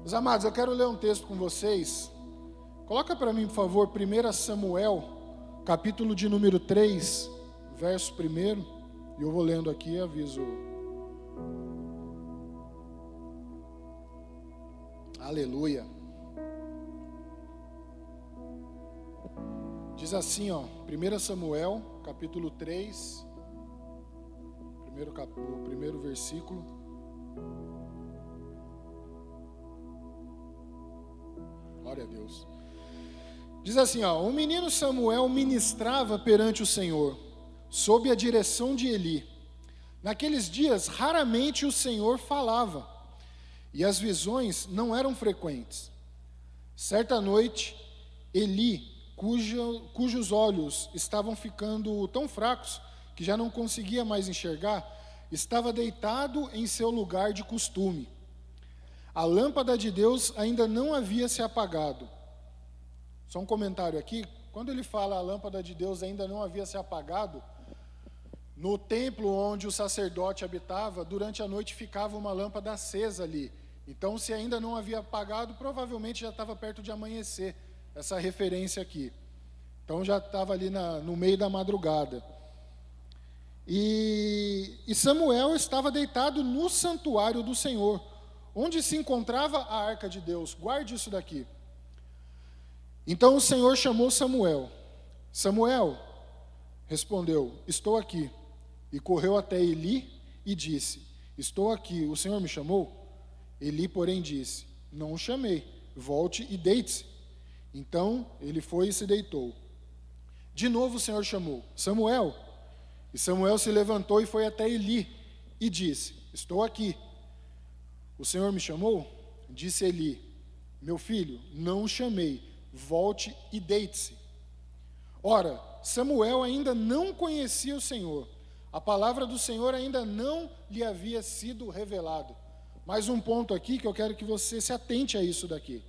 Meus amados, eu quero ler um texto com vocês. Coloca para mim, por favor, 1 Samuel, capítulo de número 3, verso 1. E eu vou lendo aqui e aviso. Aleluia. Diz assim, 1 Samuel, capítulo 3, o primeiro versículo. Glória a Deus. Diz assim, o menino Samuel ministrava perante o Senhor, sob a direção de Eli. Naqueles dias, raramente o Senhor falava, e as visões não eram frequentes. Certa noite, Eli, cujos olhos estavam ficando tão fracos que já não conseguia mais enxergar, estava deitado em seu lugar de costume. A lâmpada de Deus ainda não havia se apagado. Só um comentário aqui, quando ele fala a lâmpada de Deus ainda não havia se apagado, no templo onde o sacerdote habitava, durante a noite ficava uma lâmpada acesa ali. Então, se ainda não havia apagado, provavelmente já estava perto de amanhecer, essa referência aqui. Então, já estava ali no meio da madrugada. E Samuel estava deitado no santuário do Senhor, onde se encontrava a arca de Deus. Guarde isso daqui. Então o Senhor chamou Samuel. Samuel respondeu, estou aqui. E correu até Eli e disse, estou aqui, o Senhor me chamou? Eli, porém, disse, não o chamei, volte e deite-se. Então ele foi e se deitou. De novo o Senhor chamou, Samuel. E Samuel se levantou e foi até Eli e disse, estou aqui. O Senhor me chamou? Disse Eli, meu filho, não o chamei, volte e deite-se. Ora, Samuel ainda não conhecia o Senhor, a palavra do Senhor ainda não lhe havia sido revelada. Mais um ponto aqui que eu quero que você se atente a isso daqui.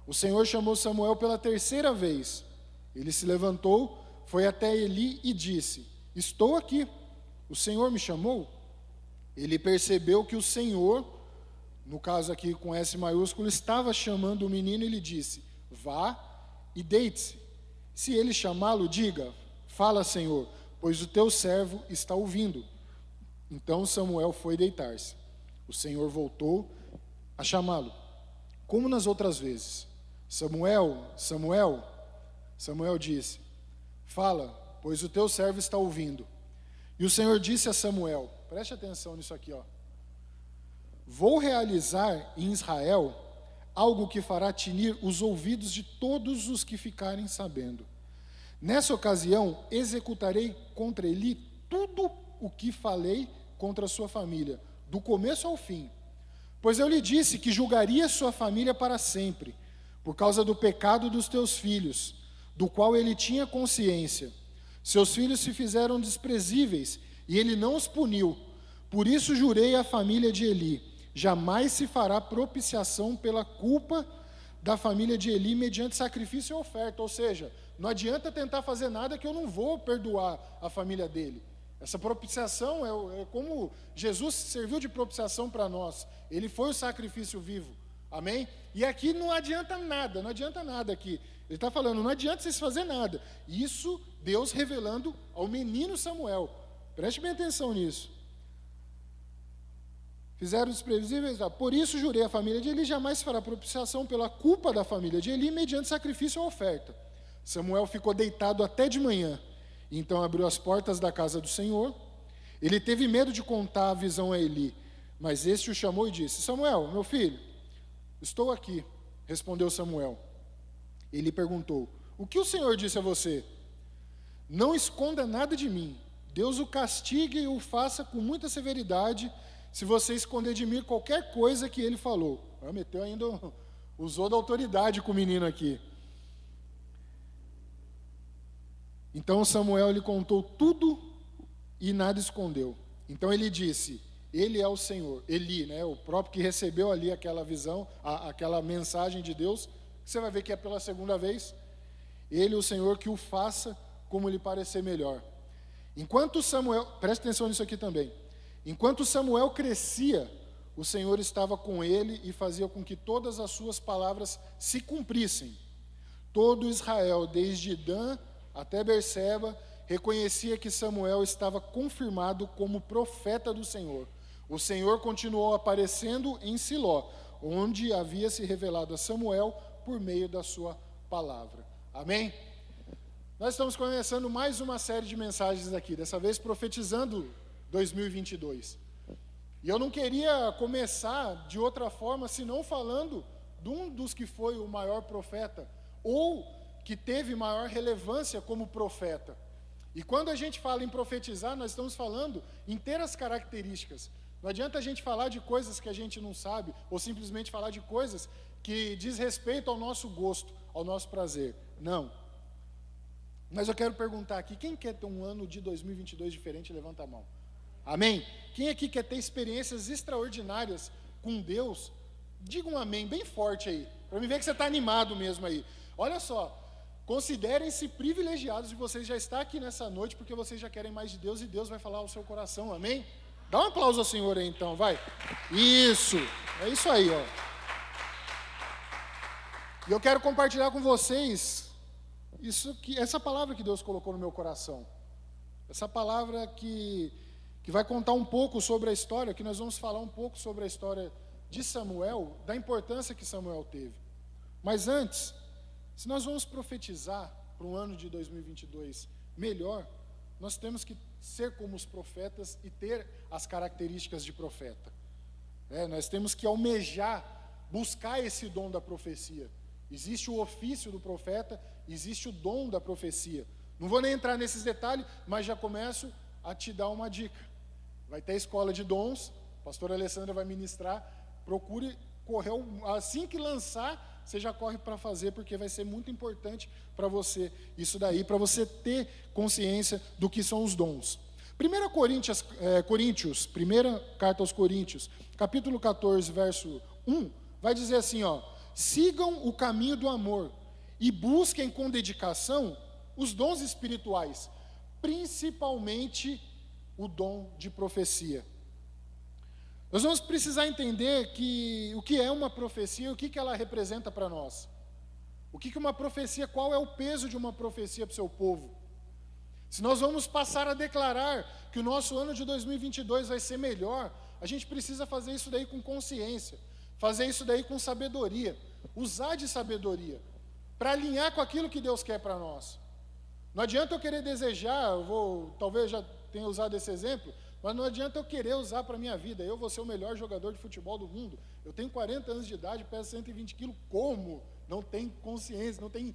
O Senhor chamou Samuel pela terceira vez. Ele se levantou, foi até Eli e disse, estou aqui, o Senhor me chamou? Ele percebeu que o Senhor, no caso aqui com S maiúsculo, estava chamando o menino e lhe disse, vá e deite-se. Se ele chamá-lo, diga, fala, Senhor, pois o teu servo está ouvindo. Então Samuel foi deitar-se. O Senhor voltou a chamá-lo, como nas outras vezes. Samuel, Samuel. Samuel disse, fala, pois o teu servo está ouvindo. E o Senhor disse a Samuel, preste atenção nisso aqui, vou realizar em Israel algo que fará tinir os ouvidos de todos os que ficarem sabendo. Nessa ocasião, executarei contra Eli tudo o que falei contra a sua família, do começo ao fim. Pois eu lhe disse que julgaria sua família para sempre, por causa do pecado dos teus filhos, do qual ele tinha consciência. Seus filhos se fizeram desprezíveis, e ele não os puniu. Por isso jurei à família de Eli, jamais se fará propiciação pela culpa da família de Eli mediante sacrifício e oferta. Ou seja, não adianta tentar fazer nada que eu não vou perdoar a família dele. Essa propiciação é como Jesus serviu de propiciação para nós. Ele foi o sacrifício vivo. Amém? E aqui não adianta nada aqui. Ele está falando, não adianta vocês fazer nada. Isso Deus revelando ao menino Samuel. Preste bem atenção nisso. Fizeram os previsíveis, por isso jurei à família de Eli, jamais fará propiciação pela culpa da família de Eli, mediante sacrifício ou oferta. Samuel ficou deitado até de manhã, então abriu as portas da casa do Senhor. Ele teve medo de contar a visão a Eli, mas este o chamou e disse, Samuel, meu filho, estou aqui, respondeu Samuel. Ele perguntou, o que o Senhor disse a você? Não esconda nada de mim, Deus o castigue e o faça com muita severidade, se você esconder de mim qualquer coisa que ele falou. Meteu ainda, usou da autoridade com o menino aqui. Então Samuel lhe contou tudo e nada escondeu. Então ele disse, ele é o Senhor, Eli, o próprio que recebeu ali aquela visão, aquela mensagem de Deus, você vai ver que é pela segunda vez, ele, o Senhor, que o faça como lhe parecer melhor. Enquanto Samuel, preste atenção nisso aqui também, enquanto Samuel crescia, o Senhor estava com ele e fazia com que todas as suas palavras se cumprissem. Todo Israel, desde Dan até Berseba, reconhecia que Samuel estava confirmado como profeta do Senhor. O Senhor continuou aparecendo em Siló, onde havia se revelado a Samuel por meio da sua palavra. Amém? Nós estamos começando mais uma série de mensagens aqui, dessa vez profetizando 2022. E eu não queria começar de outra forma, senão falando de um dos que foi o maior profeta, ou que teve maior relevância como profeta. E quando a gente fala em profetizar, nós estamos falando em ter as características. Não adianta a gente falar de coisas que a gente não sabe, ou simplesmente falar de coisas que diz respeito ao nosso gosto, ao nosso prazer. Não. Mas eu quero perguntar aqui, quem quer ter um ano de 2022 diferente, levanta a mão. Amém? Quem aqui quer ter experiências extraordinárias com Deus? Diga um amém bem forte aí, para me ver que você está animado mesmo aí. Olha só, considerem-se privilegiados de vocês já estar aqui nessa noite, porque vocês já querem mais de Deus e Deus vai falar ao seu coração, amém? Dá um aplauso ao Senhor aí então, vai. Isso, é isso aí, ó. E eu quero compartilhar com vocês essa palavra que Deus colocou no meu coração. Essa palavra que vai contar um pouco sobre a história, que nós vamos falar um pouco sobre a história de Samuel, da importância que Samuel teve. Mas antes, se nós vamos profetizar para um ano de 2022 melhor, nós temos que ser como os profetas e ter as características de profeta. Nós temos que almejar, buscar esse dom da profecia. Existe o ofício do profeta, existe o dom da profecia. Não vou nem entrar nesses detalhes, mas já começo a te dar uma dica. Vai ter escola de dons, a pastora Alessandra vai ministrar, procure correr, assim que lançar, você já corre para fazer, porque vai ser muito importante para você, isso daí, para você ter consciência do que são os dons. 1 Coríntios, primeira carta aos Coríntios, capítulo 14, verso 1, vai dizer assim, ó: sigam o caminho do amor e busquem com dedicação os dons espirituais, principalmente o dom de profecia. Nós vamos precisar entender o que é uma profecia, o que ela representa para nós. O que uma profecia, qual é o peso de uma profecia para o seu povo. Se nós vamos passar a declarar que o nosso ano de 2022 vai ser melhor, a gente precisa fazer isso daí com consciência, fazer isso daí com sabedoria, usar de sabedoria, para alinhar com aquilo que Deus quer para nós. Não adianta eu querer desejar, talvez já tenha usado esse exemplo, mas não adianta eu querer usar para a minha vida. Eu vou ser o melhor jogador de futebol do mundo. Eu tenho 40 anos de idade, peso 120 quilos. Como? Não tem consciência, não tem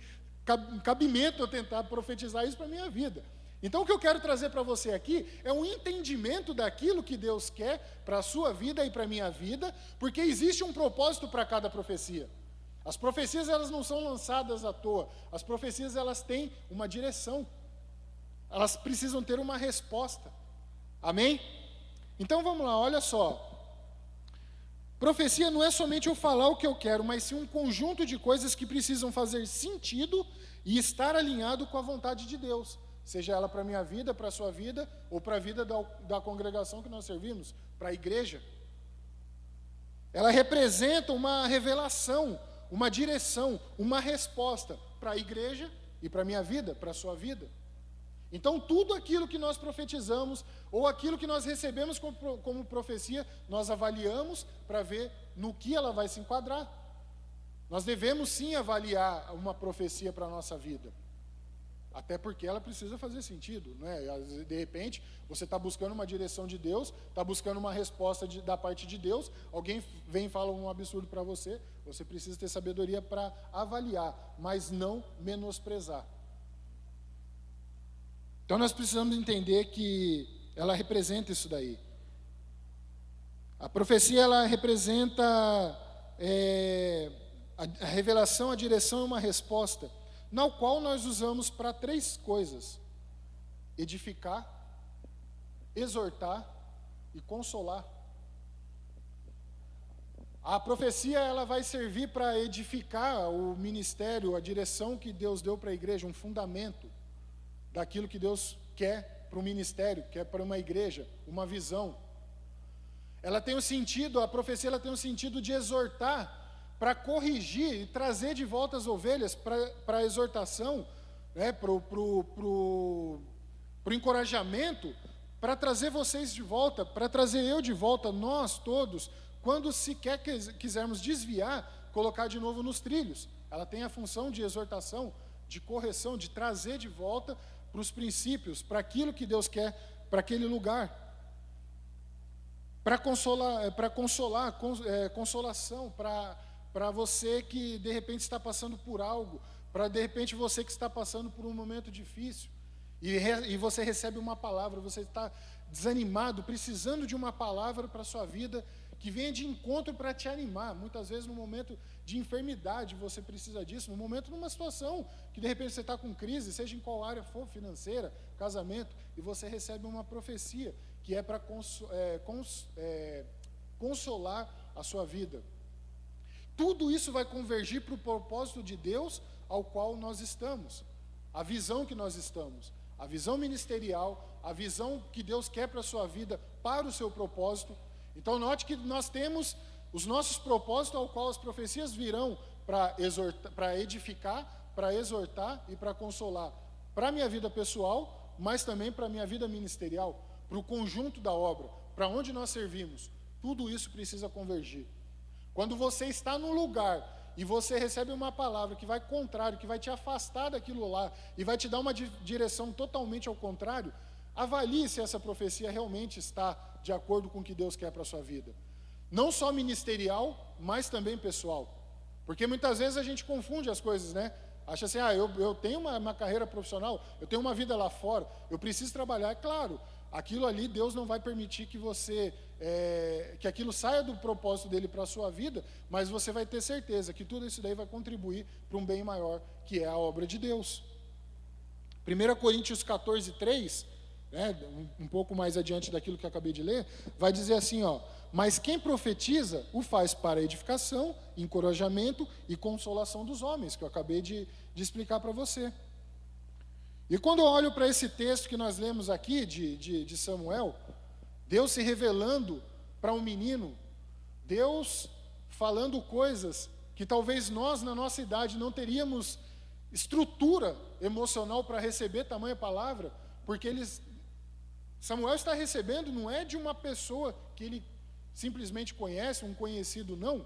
cabimento eu tentar profetizar isso para a minha vida. Então o que eu quero trazer para você aqui é um entendimento daquilo que Deus quer para a sua vida e para a minha vida, porque existe um propósito para cada profecia. As profecias, elas não são lançadas à toa. As profecias, elas têm uma direção. Elas precisam ter uma resposta. Amém? Então vamos lá, olha só. Profecia não é somente eu falar o que eu quero, mas sim um conjunto de coisas que precisam fazer sentido e estar alinhado com a vontade de Deus. Seja ela para a minha vida, para a sua vida, ou para a vida da congregação que nós servimos, para a igreja. Ela representa uma revelação, uma direção, uma resposta para a igreja e para a minha vida, para a sua vida. Então, tudo aquilo que nós profetizamos, ou aquilo que nós recebemos como profecia, nós avaliamos para ver no que ela vai se enquadrar. Nós devemos sim avaliar uma profecia para a nossa vida. Até porque ela precisa fazer sentido, né? De repente, você está buscando uma direção de Deus, está buscando uma resposta da parte de Deus, alguém vem e fala um absurdo para você, você precisa ter sabedoria para avaliar, mas não menosprezar. Então nós precisamos entender que ela representa isso daí. A profecia, ela representa a revelação, a direção e uma resposta, na qual nós usamos para 3 coisas: edificar, exortar e consolar. A profecia, ela vai servir para edificar o ministério, a direção que Deus deu para a igreja, um fundamento daquilo que Deus quer para o ministério, quer para uma igreja, uma visão. ela tem o sentido, a profecia ela tem o sentido de exortar, para corrigir e trazer de volta as ovelhas para a exortação, né, para o encorajamento, para trazer vocês de volta, para trazer eu de volta, nós todos, quando sequer quisermos desviar, colocar de novo nos trilhos. Ela tem a função de exortação, de correção, de trazer de volta para os princípios, para aquilo que Deus quer, para aquele lugar. Para consolação, para você que de repente está passando por algo, para de repente você que está passando por um momento difícil, e você recebe uma palavra, você está desanimado, precisando de uma palavra para a sua vida, que venha de encontro para te animar. Muitas vezes no momento de enfermidade você precisa disso, no momento numa situação que de repente você está com crise, seja em qual área for, financeira, casamento, e você recebe uma profecia que é para consolar a sua vida. Tudo isso vai convergir para o propósito de Deus ao qual nós estamos, a visão que nós estamos, a visão ministerial, a visão que Deus quer para a sua vida, para o seu propósito. Então note que nós temos os nossos propósitos ao qual as profecias virão para edificar, para exortar e para consolar, para a minha vida pessoal, mas também para a minha vida ministerial, para o conjunto da obra, para onde nós servimos. Tudo isso precisa convergir. Quando você está num lugar e você recebe uma palavra que vai contrário, que vai te afastar daquilo lá e vai te dar uma direção totalmente ao contrário, avalie se essa profecia realmente está de acordo com o que Deus quer para a sua vida. Não só ministerial, mas também pessoal. Porque muitas vezes a gente confunde as coisas, né? Acha assim, eu tenho uma carreira profissional, eu tenho uma vida lá fora, eu preciso trabalhar. É claro, aquilo ali Deus não vai permitir que que aquilo saia do propósito dele para a sua vida, mas você vai ter certeza que tudo isso daí vai contribuir para um bem maior, que é a obra de Deus. 1 Coríntios 14, 3, né, um pouco mais adiante daquilo que eu acabei de ler, vai dizer assim, mas quem profetiza o faz para edificação, encorajamento e consolação dos homens, que eu acabei de explicar para você. E quando eu olho para esse texto que nós lemos aqui, de Samuel, Deus se revelando para um menino, Deus falando coisas que talvez nós, na nossa idade, não teríamos estrutura emocional para receber tamanha palavra, porque Samuel está recebendo, não é de uma pessoa que ele simplesmente conhece, um conhecido, não.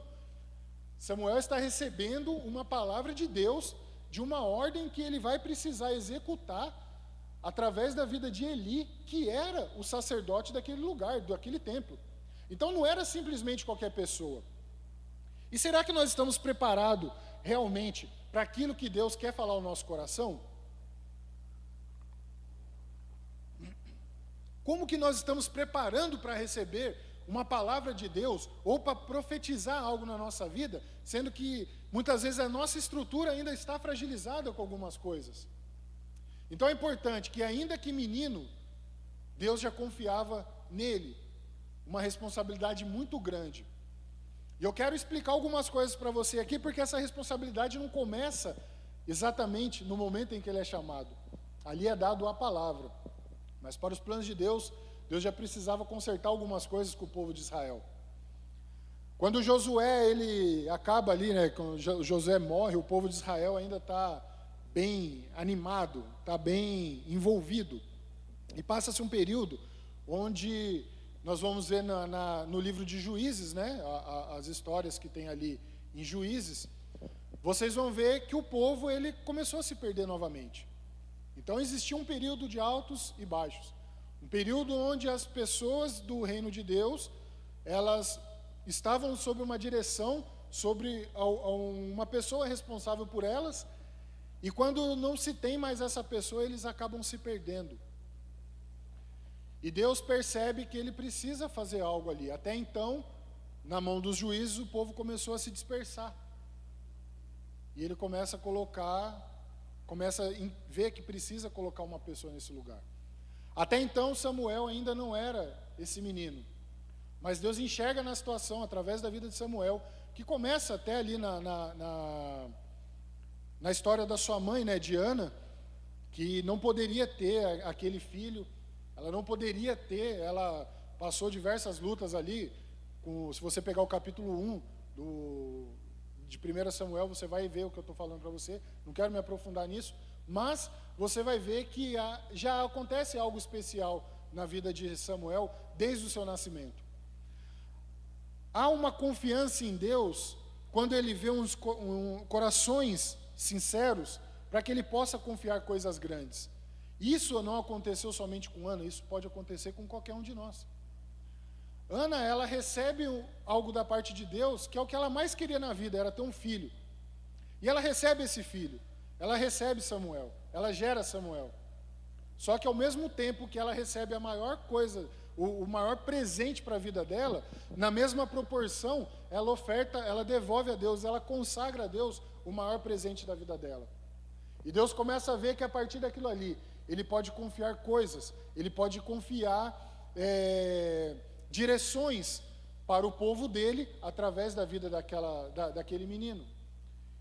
Samuel está recebendo uma palavra de Deus, de uma ordem que ele vai precisar executar através da vida de Eli, que era o sacerdote daquele lugar, daquele templo. Então não era simplesmente qualquer pessoa. E será que nós estamos preparados realmente para aquilo que Deus quer falar ao nosso coração? Como que nós estamos preparando para receber uma palavra de Deus ou para profetizar algo na nossa vida, sendo que muitas vezes a nossa estrutura ainda está fragilizada com algumas coisas? Então é importante que, ainda que menino, Deus já confiava nele, uma responsabilidade muito grande. E eu quero explicar algumas coisas para você aqui, porque essa responsabilidade não começa exatamente no momento em que ele é chamado. Ali é dado a palavra. Mas para os planos de Deus, Deus já precisava consertar algumas coisas com o povo de Israel. Quando Josué, ele acaba ali, né, quando Josué morre, o povo de Israel ainda está bem animado, está bem envolvido. E passa-se um período onde nós vamos ver no livro de Juízes, né, as histórias que tem ali em Juízes, vocês vão ver que o povo ele começou a se perder novamente. Então existia um período de altos e baixos, um período onde as pessoas do reino de Deus, elas estavam sob uma direção, sobre uma pessoa responsável por elas, e quando não se tem mais essa pessoa, eles acabam se perdendo. E Deus percebe que ele precisa fazer algo ali. Até então, na mão dos juízes, o povo começou a se dispersar. E ele começa a ver que precisa colocar uma pessoa nesse lugar. Até então, Samuel ainda não era esse menino. Mas Deus enxerga na situação, através da vida de Samuel, que começa até ali na história da sua mãe, né, de Ana, que não poderia ter aquele filho, ela não poderia ter, ela passou diversas lutas ali, se você pegar o capítulo 1 de 1 Samuel, você vai ver o que eu estou falando para você. Não quero me aprofundar nisso, mas você vai ver que já acontece algo especial na vida de Samuel desde o seu nascimento. Há uma confiança em Deus quando ele vê corações sinceros para que ele possa confiar coisas grandes. Isso não aconteceu somente com Ana, isso pode acontecer com qualquer um de nós. Ana, ela recebe algo da parte de Deus, que é o que ela mais queria na vida, era ter um filho. E ela recebe esse filho, ela recebe Samuel, ela gera Samuel. Só que ao mesmo tempo que ela recebe a maior coisa, o maior presente para a vida dela, na mesma proporção, ela devolve a Deus, ela consagra a Deus o maior presente da vida dela. E Deus começa a ver que a partir daquilo ali, ele pode confiar coisas, ele pode confiar direções para o povo dele através da vida daquele menino.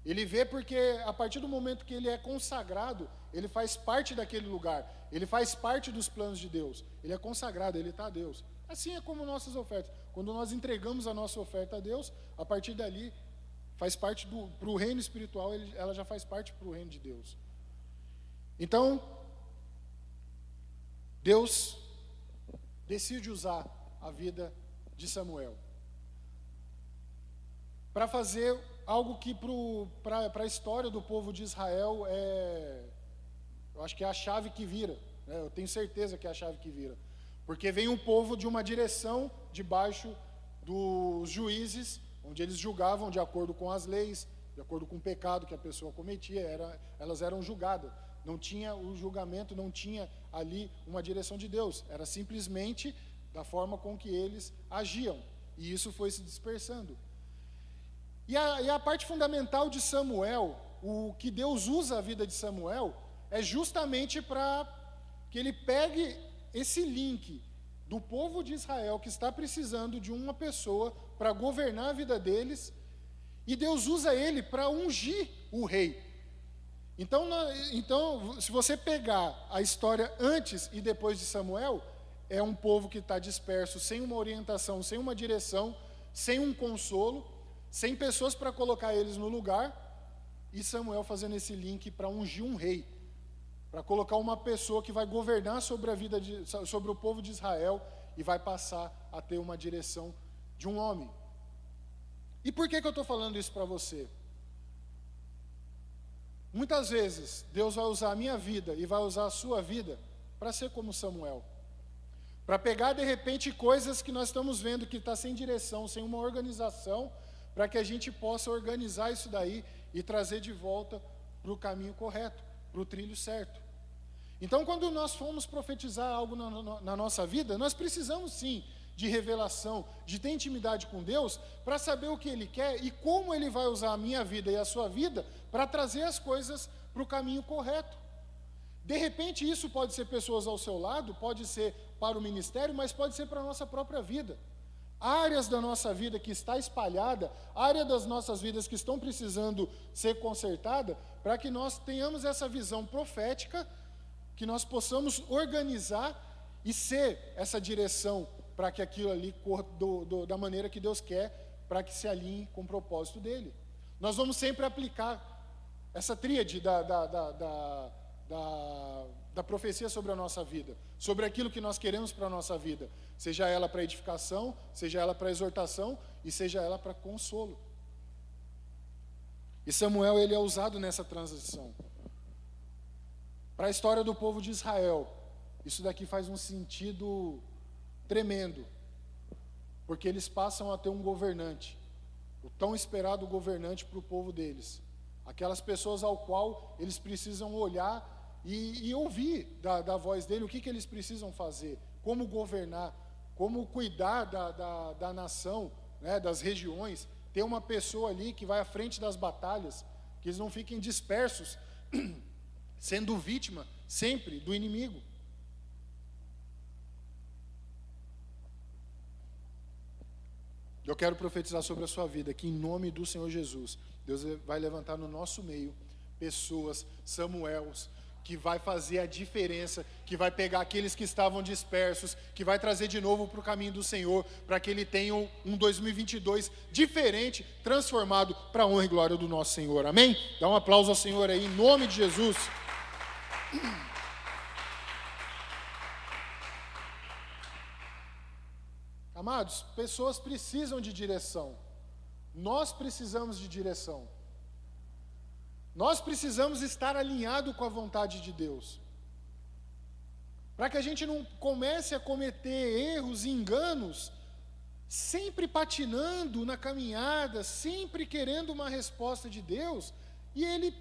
Ele vê porque a partir do momento que ele é consagrado, ele faz parte daquele lugar, ele faz parte dos planos de Deus, ele é consagrado, ele está a Deus. Assim é como nossas ofertas. Quando nós entregamos a nossa oferta a Deus, a partir dali faz parte para o reino espiritual, ela já faz parte para o reino de Deus. Então, Deus decide usar a vida de Samuel para fazer algo que para a história do povo de Israel eu acho que é a chave que vira, né? Eu tenho certeza que é a chave que vira, porque vem um povo de uma direção debaixo dos juízes, onde eles julgavam de acordo com as leis, de acordo com o pecado que a pessoa cometia, elas eram julgadas. Não tinha o julgamento, não tinha ali uma direção de Deus, era simplesmente da forma com que eles agiam, e isso foi se dispersando. E a parte fundamental de Samuel, o que Deus usa a vida de Samuel, é justamente para que ele pegue esse link do povo de Israel que está precisando de uma pessoa para governar a vida deles, e Deus usa ele para ungir o rei. Então, se você pegar a história antes e depois de Samuel, é um povo que está disperso, sem uma orientação, sem uma direção, sem um consolo, sem pessoas para colocar eles no lugar, e Samuel fazendo esse link para ungir um rei, para colocar uma pessoa que vai governar sobre sobre o povo de Israel e vai passar a ter uma direção de um homem. E por que eu estou falando isso para você? Muitas vezes Deus vai usar a minha vida e vai usar a sua vida para ser como Samuel, para pegar de repente coisas que nós estamos vendo que está sem direção, sem uma organização, para que a gente possa organizar isso daí e trazer de volta para o caminho correto, para o trilho certo. Então, quando nós formos profetizar algo na nossa vida, nós precisamos sim de revelação, de ter intimidade com Deus, para saber o que Ele quer e como Ele vai usar a minha vida e a sua vida para trazer as coisas para o caminho correto. De repente, isso pode ser pessoas ao seu lado, pode ser para o ministério, mas pode ser para a nossa própria vida. Áreas da nossa vida que está espalhada, áreas das nossas vidas que estão precisando ser consertada, para que nós tenhamos essa visão profética, que nós possamos organizar e ser essa direção para que aquilo ali corra da maneira que Deus quer, para que se alinhe com o propósito dele. Nós vamos sempre aplicar essa tríade da profecia sobre a nossa vida, sobre aquilo que nós queremos para a nossa vida, seja ela para edificação, seja ela para exortação e seja ela para consolo. E Samuel, ele é usado nessa transição. Para a história do povo de Israel, isso daqui faz um sentido tremendo, porque eles passam a ter um governante, o tão esperado governante para o povo deles, aquelas pessoas ao qual eles precisam olhar e ouvir da voz dele, o que eles precisam fazer, como governar, como cuidar da nação, né, das regiões, ter uma pessoa ali que vai à frente das batalhas, que eles não fiquem dispersos, sendo vítima sempre do inimigo. Eu quero profetizar sobre a sua vida, que em nome do Senhor Jesus, Deus vai levantar no nosso meio pessoas, Samuels, que vai fazer a diferença, que vai pegar aqueles que estavam dispersos, que vai trazer de novo para o caminho do Senhor, para que ele tenha um 2022 diferente, transformado para a honra e glória do nosso Senhor. Amém? Dá um aplauso ao Senhor aí, em nome de Jesus. Amados, pessoas precisam de direção. Nós precisamos de direção. Nós precisamos estar alinhado com a vontade de Deus. Para que a gente não comece a cometer erros e enganos, sempre patinando na caminhada, sempre querendo uma resposta de Deus, e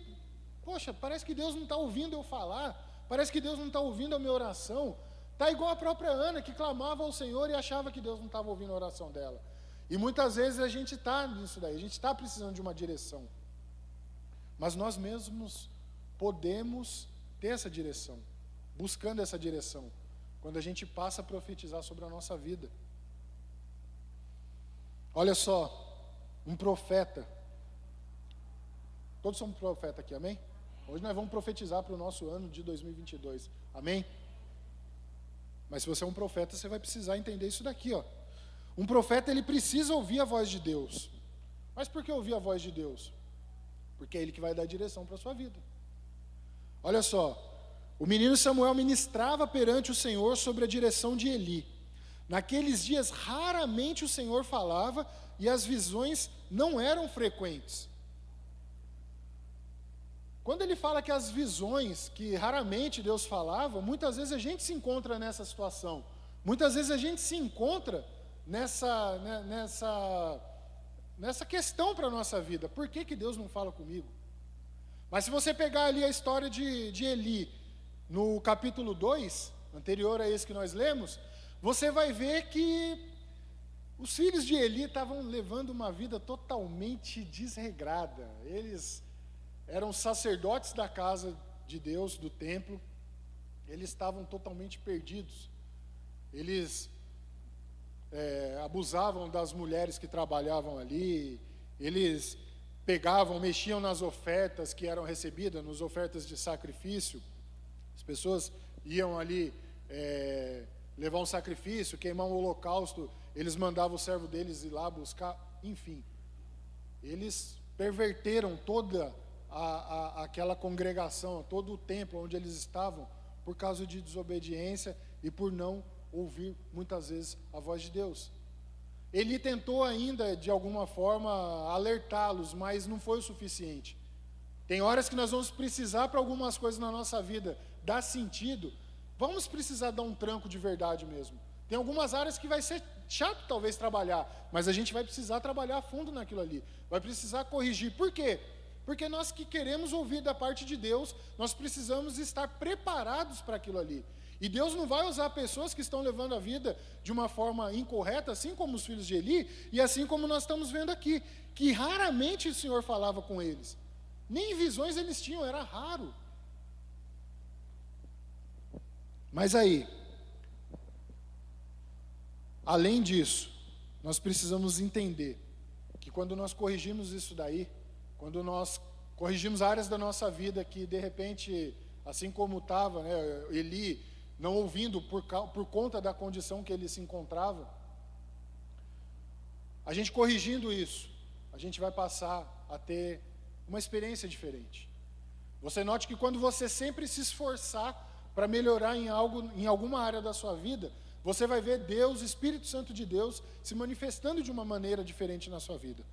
poxa, parece que Deus não está ouvindo eu falar, parece que Deus não está ouvindo a minha oração. Está igual a própria Ana, que clamava ao Senhor e achava que Deus não estava ouvindo a oração dela. E muitas vezes a gente está nisso daí, a gente está precisando de uma direção. Mas nós mesmos podemos ter essa direção, buscando essa direção, quando a gente passa a profetizar sobre a nossa vida. Olha só, um profeta, todos somos profetas aqui, amém? Hoje nós vamos profetizar para o nosso ano de 2022, amém? Mas se você é um profeta, você vai precisar entender isso daqui, ó. Um profeta, ele precisa ouvir a voz de Deus. Mas por que ouvir a voz de Deus? Porque é ele que vai dar direção para a sua vida. Olha só, o menino Samuel ministrava perante o Senhor sobre a direção de Eli. Naqueles dias, raramente o Senhor falava e as visões não eram frequentes. Quando ele fala que as visões, que raramente Deus falava, muitas vezes a gente se encontra nessa situação. Muitas vezes a gente se encontra nessa questão para a nossa vida. Por que Deus não fala comigo? Mas se você pegar ali a história de Eli, no capítulo 2, anterior a esse que nós lemos, você vai ver que os filhos de Eli estavam levando uma vida totalmente desregrada. Eles eram sacerdotes da casa de Deus, do templo. Eles estavam totalmente perdidos. Eles abusavam das mulheres que trabalhavam ali. Eles pegavam, mexiam nas ofertas que eram recebidas, nas ofertas de sacrifício. As pessoas iam ali levar um sacrifício, queimar um holocausto, eles mandavam o servo deles ir lá buscar, enfim. Eles perverteram toda aquela congregação, todo o templo onde eles estavam, por causa de desobediência e por não ouvir muitas vezes a voz de Deus. Ele tentou ainda, de alguma forma, alertá-los, mas não foi o suficiente. Tem horas que nós vamos precisar para algumas coisas na nossa vida dar sentido, vamos precisar dar um tranco de verdade mesmo. Tem algumas áreas que vai ser chato talvez trabalhar, mas a gente vai precisar trabalhar a fundo naquilo ali, vai precisar corrigir. Por quê? Porque nós que queremos ouvir da parte de Deus, nós precisamos estar preparados para aquilo ali. E Deus não vai usar pessoas que estão levando a vida de uma forma incorreta, assim como os filhos de Eli, e assim como nós estamos vendo aqui, que raramente o Senhor falava com eles. Nem visões eles tinham, era raro. Mas aí, além disso, nós precisamos entender que quando nós corrigimos isso daí, quando nós corrigimos áreas da nossa vida que de repente, assim como estava, Eli não ouvindo por conta da condição que ele se encontrava, a gente corrigindo isso, a gente vai passar a ter uma experiência diferente. Você note que quando você sempre se esforçar para melhorar em alguma área da sua vida, você vai ver Deus, Espírito Santo de Deus, se manifestando de uma maneira diferente na sua vida.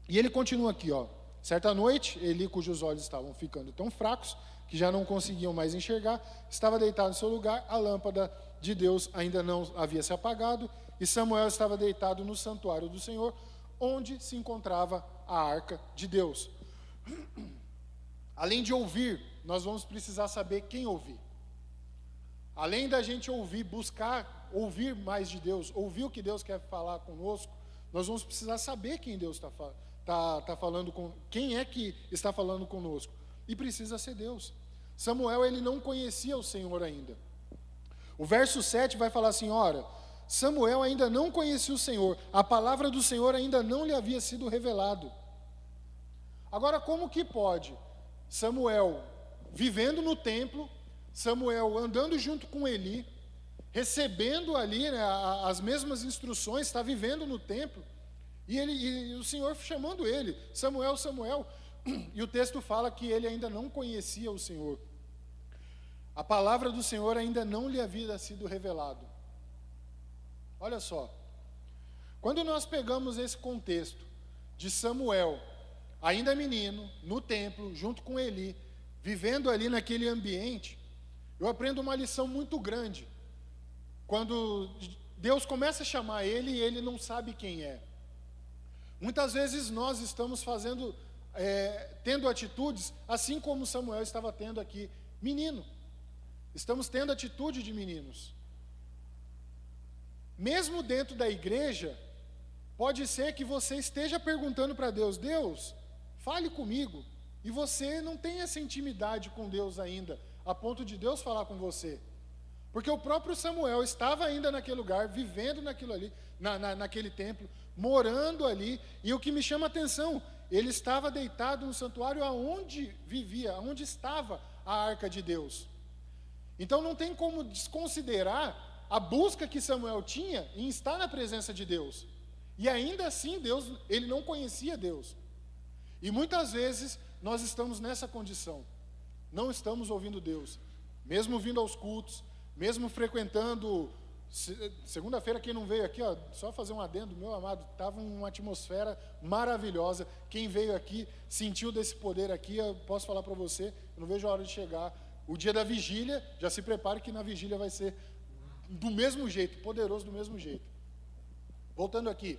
E ele continua aqui, ó. Certa noite, Eli, cujos olhos estavam ficando tão fracos que já não conseguiam mais enxergar, estava deitado em seu lugar, a lâmpada de Deus ainda não havia se apagado, e Samuel estava deitado no santuário do Senhor, onde se encontrava a arca de Deus. Além de ouvir, nós vamos precisar saber quem ouvir. Além da gente ouvir, buscar ouvir mais de Deus, ouvir o que Deus quer falar conosco, nós vamos precisar saber quem Deus está falando quem é que está falando conosco. E precisa ser Deus. Samuel, ele não conhecia o Senhor ainda. O verso 7 vai falar assim, ora, Samuel ainda não conhecia o Senhor, a palavra do Senhor ainda não lhe havia sido revelado. Agora, como que pode? Samuel vivendo no templo, Samuel andando junto com Eli, recebendo ali, né, as mesmas instruções, está vivendo no templo, e o Senhor chamando ele, Samuel, Samuel, e o texto fala que ele ainda não conhecia o Senhor. A palavra do Senhor ainda não lhe havia sido revelado. Olha só, quando nós pegamos esse contexto de Samuel, ainda menino, no templo, junto com Eli, vivendo ali naquele ambiente, eu aprendo uma lição muito grande. Quando Deus começa a chamar ele e ele não sabe quem é. Muitas vezes nós estamos tendo atitudes, assim como Samuel estava tendo aqui, menino. Estamos tendo atitude de meninos. Mesmo dentro da igreja, pode ser que você esteja perguntando para Deus, Deus, fale comigo, e você não tem essa intimidade com Deus ainda, a ponto de Deus falar com você. Porque o próprio Samuel estava ainda naquele lugar, vivendo naquilo ali, naquele templo, morando ali, e o que me chama a atenção, ele estava deitado no santuário aonde vivia, aonde estava a arca de Deus. Então não tem como desconsiderar a busca que Samuel tinha em estar na presença de Deus. E ainda assim ele não conhecia Deus. E muitas vezes nós estamos nessa condição, não estamos ouvindo Deus, mesmo vindo aos cultos, mesmo frequentando. Segunda-feira, quem não veio aqui, ó, só fazer um adendo, meu amado, estava uma atmosfera maravilhosa. Quem veio aqui, sentiu desse poder aqui, eu posso falar para você, eu não vejo a hora de chegar. O dia da vigília, já se prepare que na vigília vai ser do mesmo jeito, poderoso do mesmo jeito. Voltando aqui.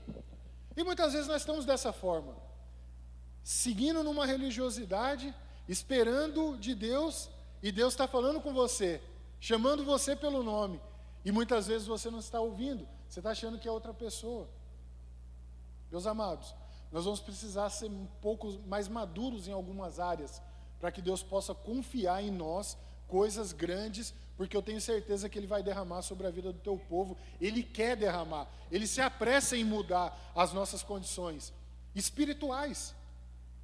E muitas vezes nós estamos dessa forma, seguindo numa religiosidade, esperando de Deus, e Deus está falando com você, chamando você pelo nome, e muitas vezes você não está ouvindo, você está achando que é outra pessoa. Meus amados, nós vamos precisar ser um pouco mais maduros em algumas áreas, para que Deus possa confiar em nós coisas grandes, porque eu tenho certeza que Ele vai derramar sobre a vida do teu povo. Ele quer derramar, Ele se apressa em mudar as nossas condições espirituais,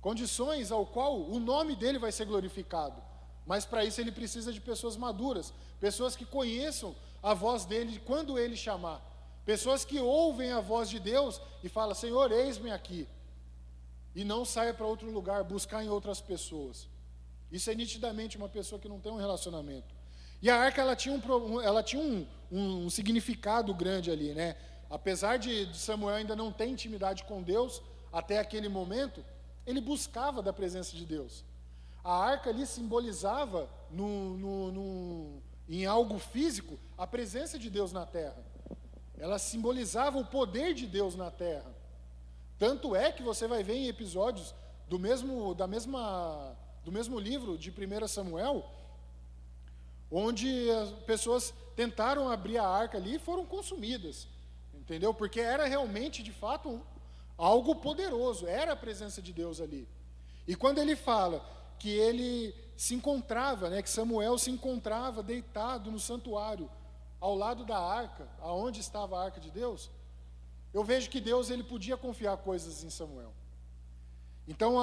condições ao qual o nome dEle vai ser glorificado, mas para isso Ele precisa de pessoas maduras, pessoas que conheçam a voz dEle quando Ele chamar, pessoas que ouvem a voz de Deus e falam, Senhor, eis-me aqui, e não saia para outro lugar, buscar em outras pessoas. Isso é nitidamente uma pessoa que não tem um relacionamento. E a arca, ela tinha um significado grande ali, né? Apesar de Samuel ainda não ter intimidade com Deus, até aquele momento, ele buscava da presença de Deus. A arca ali simbolizava, em algo físico, a presença de Deus na terra. Ela simbolizava o poder de Deus na terra. Tanto é que você vai ver em episódios do mesmo livro de 1 Samuel, onde as pessoas tentaram abrir a arca ali e foram consumidas, entendeu? Porque era realmente, de fato, algo poderoso, era a presença de Deus ali. E quando ele fala que ele se encontrava, né, que Samuel se encontrava deitado no santuário, ao lado da arca, aonde estava a arca de Deus, eu vejo que Deus, ele podia confiar coisas em Samuel. Então,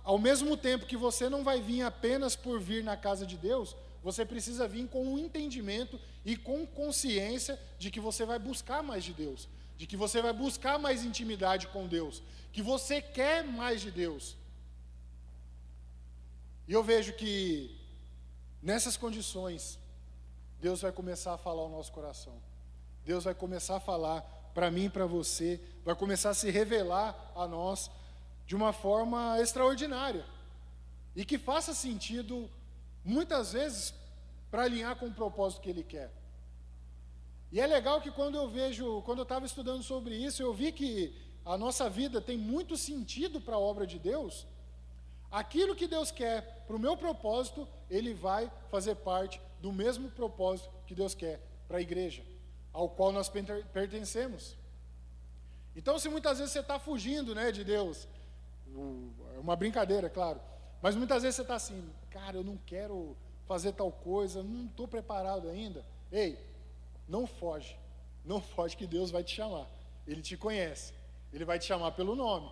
ao mesmo tempo que você não vai vir apenas por vir na casa de Deus, você precisa vir com um entendimento e com consciência de que você vai buscar mais de Deus, de que você vai buscar mais intimidade com Deus, que você quer mais de Deus. E eu vejo que nessas condições, Deus vai começar a falar ao nosso coração. Deus vai começar a falar para mim e para você, vai começar a se revelar a nós de uma forma extraordinária e que faça sentido muitas vezes para alinhar com o propósito que Ele quer. E é legal que quando eu estava estudando sobre isso, eu vi que a nossa vida tem muito sentido para a obra de Deus. Aquilo que Deus quer para o meu propósito, Ele vai fazer parte do mesmo propósito que Deus quer para a igreja, ao qual nós pertencemos. Então, se muitas vezes você está fugindo, né, de Deus, é uma brincadeira, claro, mas muitas vezes você está assim, cara, eu não quero fazer tal coisa, não estou preparado ainda. Ei, não foge que Deus vai te chamar, Ele te conhece, Ele vai te chamar pelo nome.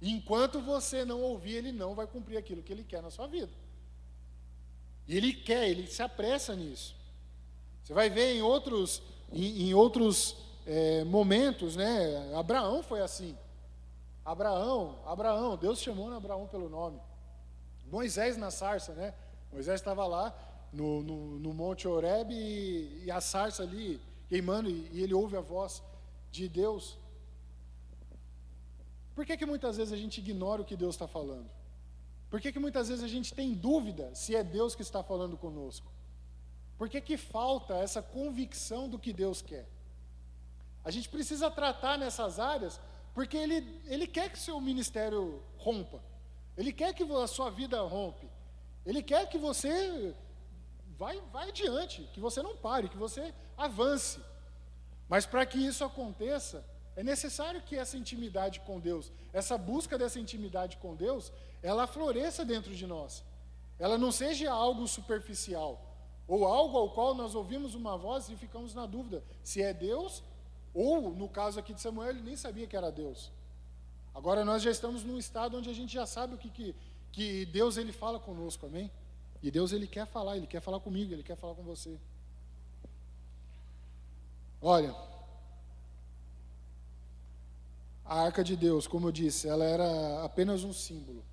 E enquanto você não ouvir, Ele não vai cumprir aquilo que Ele quer na sua vida. E ele quer, ele se apressa nisso. Você vai ver em outros momentos, né? Abraão foi assim. Abraão, Deus chamou Abraão pelo nome. Moisés na sarça, né? Moisés estava lá no Monte Horebe e a sarça ali queimando e ele ouve a voz de Deus. Por que muitas vezes a gente ignora o que Deus está falando? Por que muitas vezes a gente tem dúvida se é Deus que está falando conosco? Por que falta essa convicção do que Deus quer? A gente precisa tratar nessas áreas, porque Ele quer que o seu ministério rompa. Ele quer que a sua vida rompe. Ele quer que você vai adiante, que você não pare, que você avance. Mas para que isso aconteça, é necessário que essa intimidade com Deus, essa busca dessa intimidade com Deus, ela floresça dentro de nós. Ela não seja algo superficial, ou algo ao qual nós ouvimos uma voz e ficamos na dúvida se é Deus, ou, no caso aqui de Samuel, ele nem sabia que era Deus. Agora nós já estamos num estado onde a gente já sabe o que Deus ele fala conosco, amém? E Deus ele quer falar comigo, ele quer falar com você. Olha, a arca de Deus, como eu disse, ela era apenas um símbolo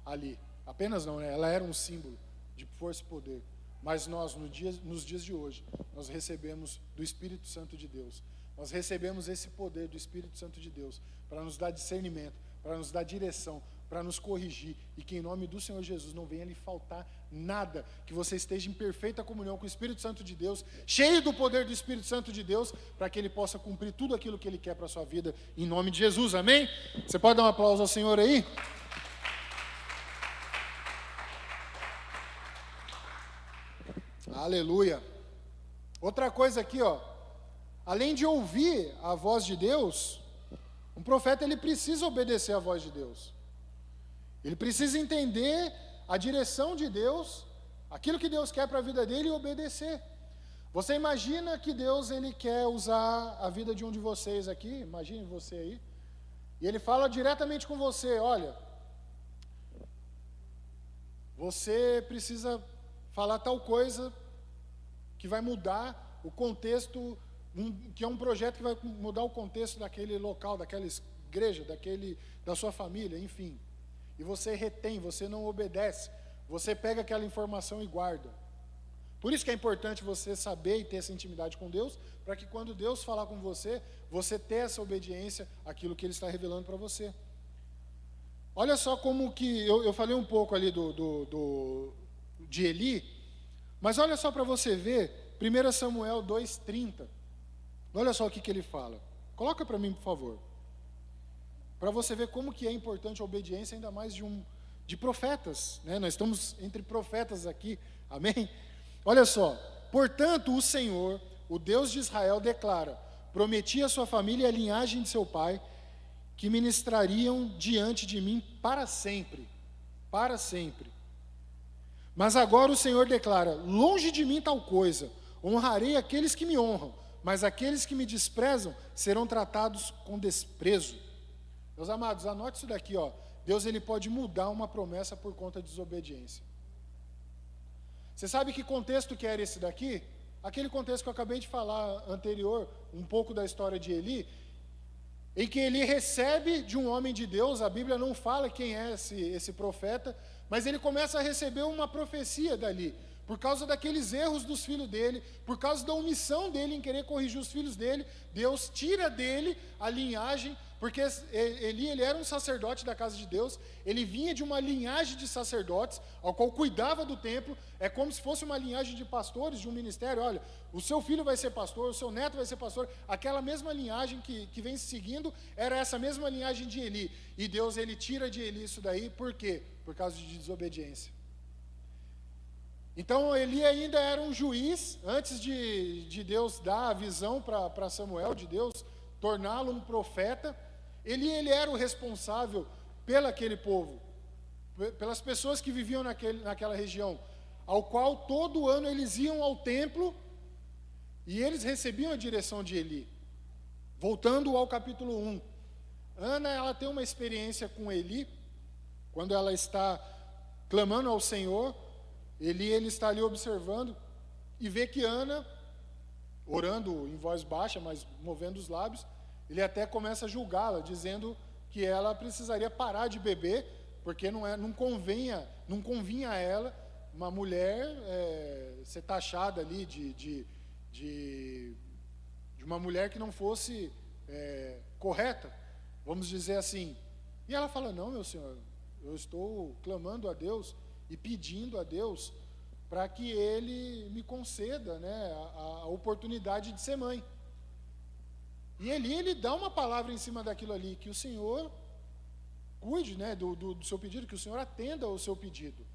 ali. Apenas não, né? Ela era um símbolo de força e poder. Mas nós, nos dias de hoje, nós recebemos do Espírito Santo de Deus. Nós recebemos esse poder do Espírito Santo de Deus para nos dar discernimento, para nos dar direção, para nos corrigir, e que em nome do Senhor Jesus não venha lhe faltar nada, que você esteja em perfeita comunhão com o Espírito Santo de Deus, cheio do poder do Espírito Santo de Deus, para que Ele possa cumprir tudo aquilo que Ele quer para a sua vida, em nome de Jesus, amém? Você pode dar um aplauso ao Senhor aí? Aleluia. Outra coisa aqui, ó, além de ouvir a voz de Deus, um profeta ele precisa obedecer a voz de Deus. Ele precisa entender a direção de Deus, aquilo que Deus quer para a vida dele e obedecer. Você imagina que Deus ele quer usar a vida de um de vocês aqui, imagine você aí, e ele fala diretamente com você, olha, você precisa falar tal coisa que vai mudar o contexto, que é um projeto que vai mudar o contexto daquele local, daquela igreja, da sua família, enfim. E você retém, você não obedece, você pega aquela informação e guarda. Por isso que é importante você saber e ter essa intimidade com Deus, para que quando Deus falar com você, você tenha essa obediência àquilo que Ele está revelando para você. Olha só como que, eu falei um pouco ali de Eli, mas olha só para você ver, 1 Samuel 2,30, olha só o que ele fala. Coloca para mim, por favor. Para você ver como que é importante a obediência, ainda mais de profetas, né? Nós estamos entre profetas aqui, amém? Olha só, portanto o Senhor, o Deus de Israel declara, prometi à sua família e à linhagem de seu pai, que ministrariam diante de mim para sempre, para sempre. Mas agora o Senhor declara, longe de mim tal coisa, honrarei aqueles que me honram, mas aqueles que me desprezam serão tratados com desprezo. Meus amados, anote isso daqui, ó. Deus ele pode mudar uma promessa por conta de desobediência. Você sabe que contexto que era esse daqui? Aquele contexto que eu acabei de falar anterior, um pouco da história de Eli, em que Eli recebe de um homem de Deus, a Bíblia não fala quem é esse profeta, mas ele começa a receber uma profecia dali, por causa daqueles erros dos filhos dele, por causa da omissão dele em querer corrigir os filhos dele, Deus tira dele a linhagem, porque Eli ele era um sacerdote da casa de Deus, ele vinha de uma linhagem de sacerdotes, ao qual cuidava do templo, é como se fosse uma linhagem de pastores, de um ministério, olha, o seu filho vai ser pastor, o seu neto vai ser pastor, aquela mesma linhagem que vem seguindo, era essa mesma linhagem de Eli, e Deus ele tira de Eli isso daí, por quê? Por causa de desobediência. Então Eli ainda era um juiz, antes de Deus dar a visão para Samuel, de Deus torná-lo um profeta. Ele era o responsável pelaquele povo, pelas pessoas que viviam naquela região, ao qual todo ano eles iam ao templo e eles recebiam a direção de Eli. Voltando ao capítulo 1, Ana ela tem uma experiência com Eli, quando ela está clamando ao Senhor, ele está ali observando e vê que Ana, orando em voz baixa, mas movendo os lábios, ele até começa a julgá-la, dizendo que ela precisaria parar de beber, porque não convinha a ela, uma mulher, ser taxada ali de uma mulher que não fosse correta, vamos dizer assim. E ela fala: não, meu senhor, eu estou clamando a Deus e pedindo a Deus para que Ele me conceda, né, a oportunidade de ser mãe. E ele dá uma palavra em cima daquilo ali, que o Senhor cuide, né, do seu pedido, que o Senhor atenda ao seu pedido.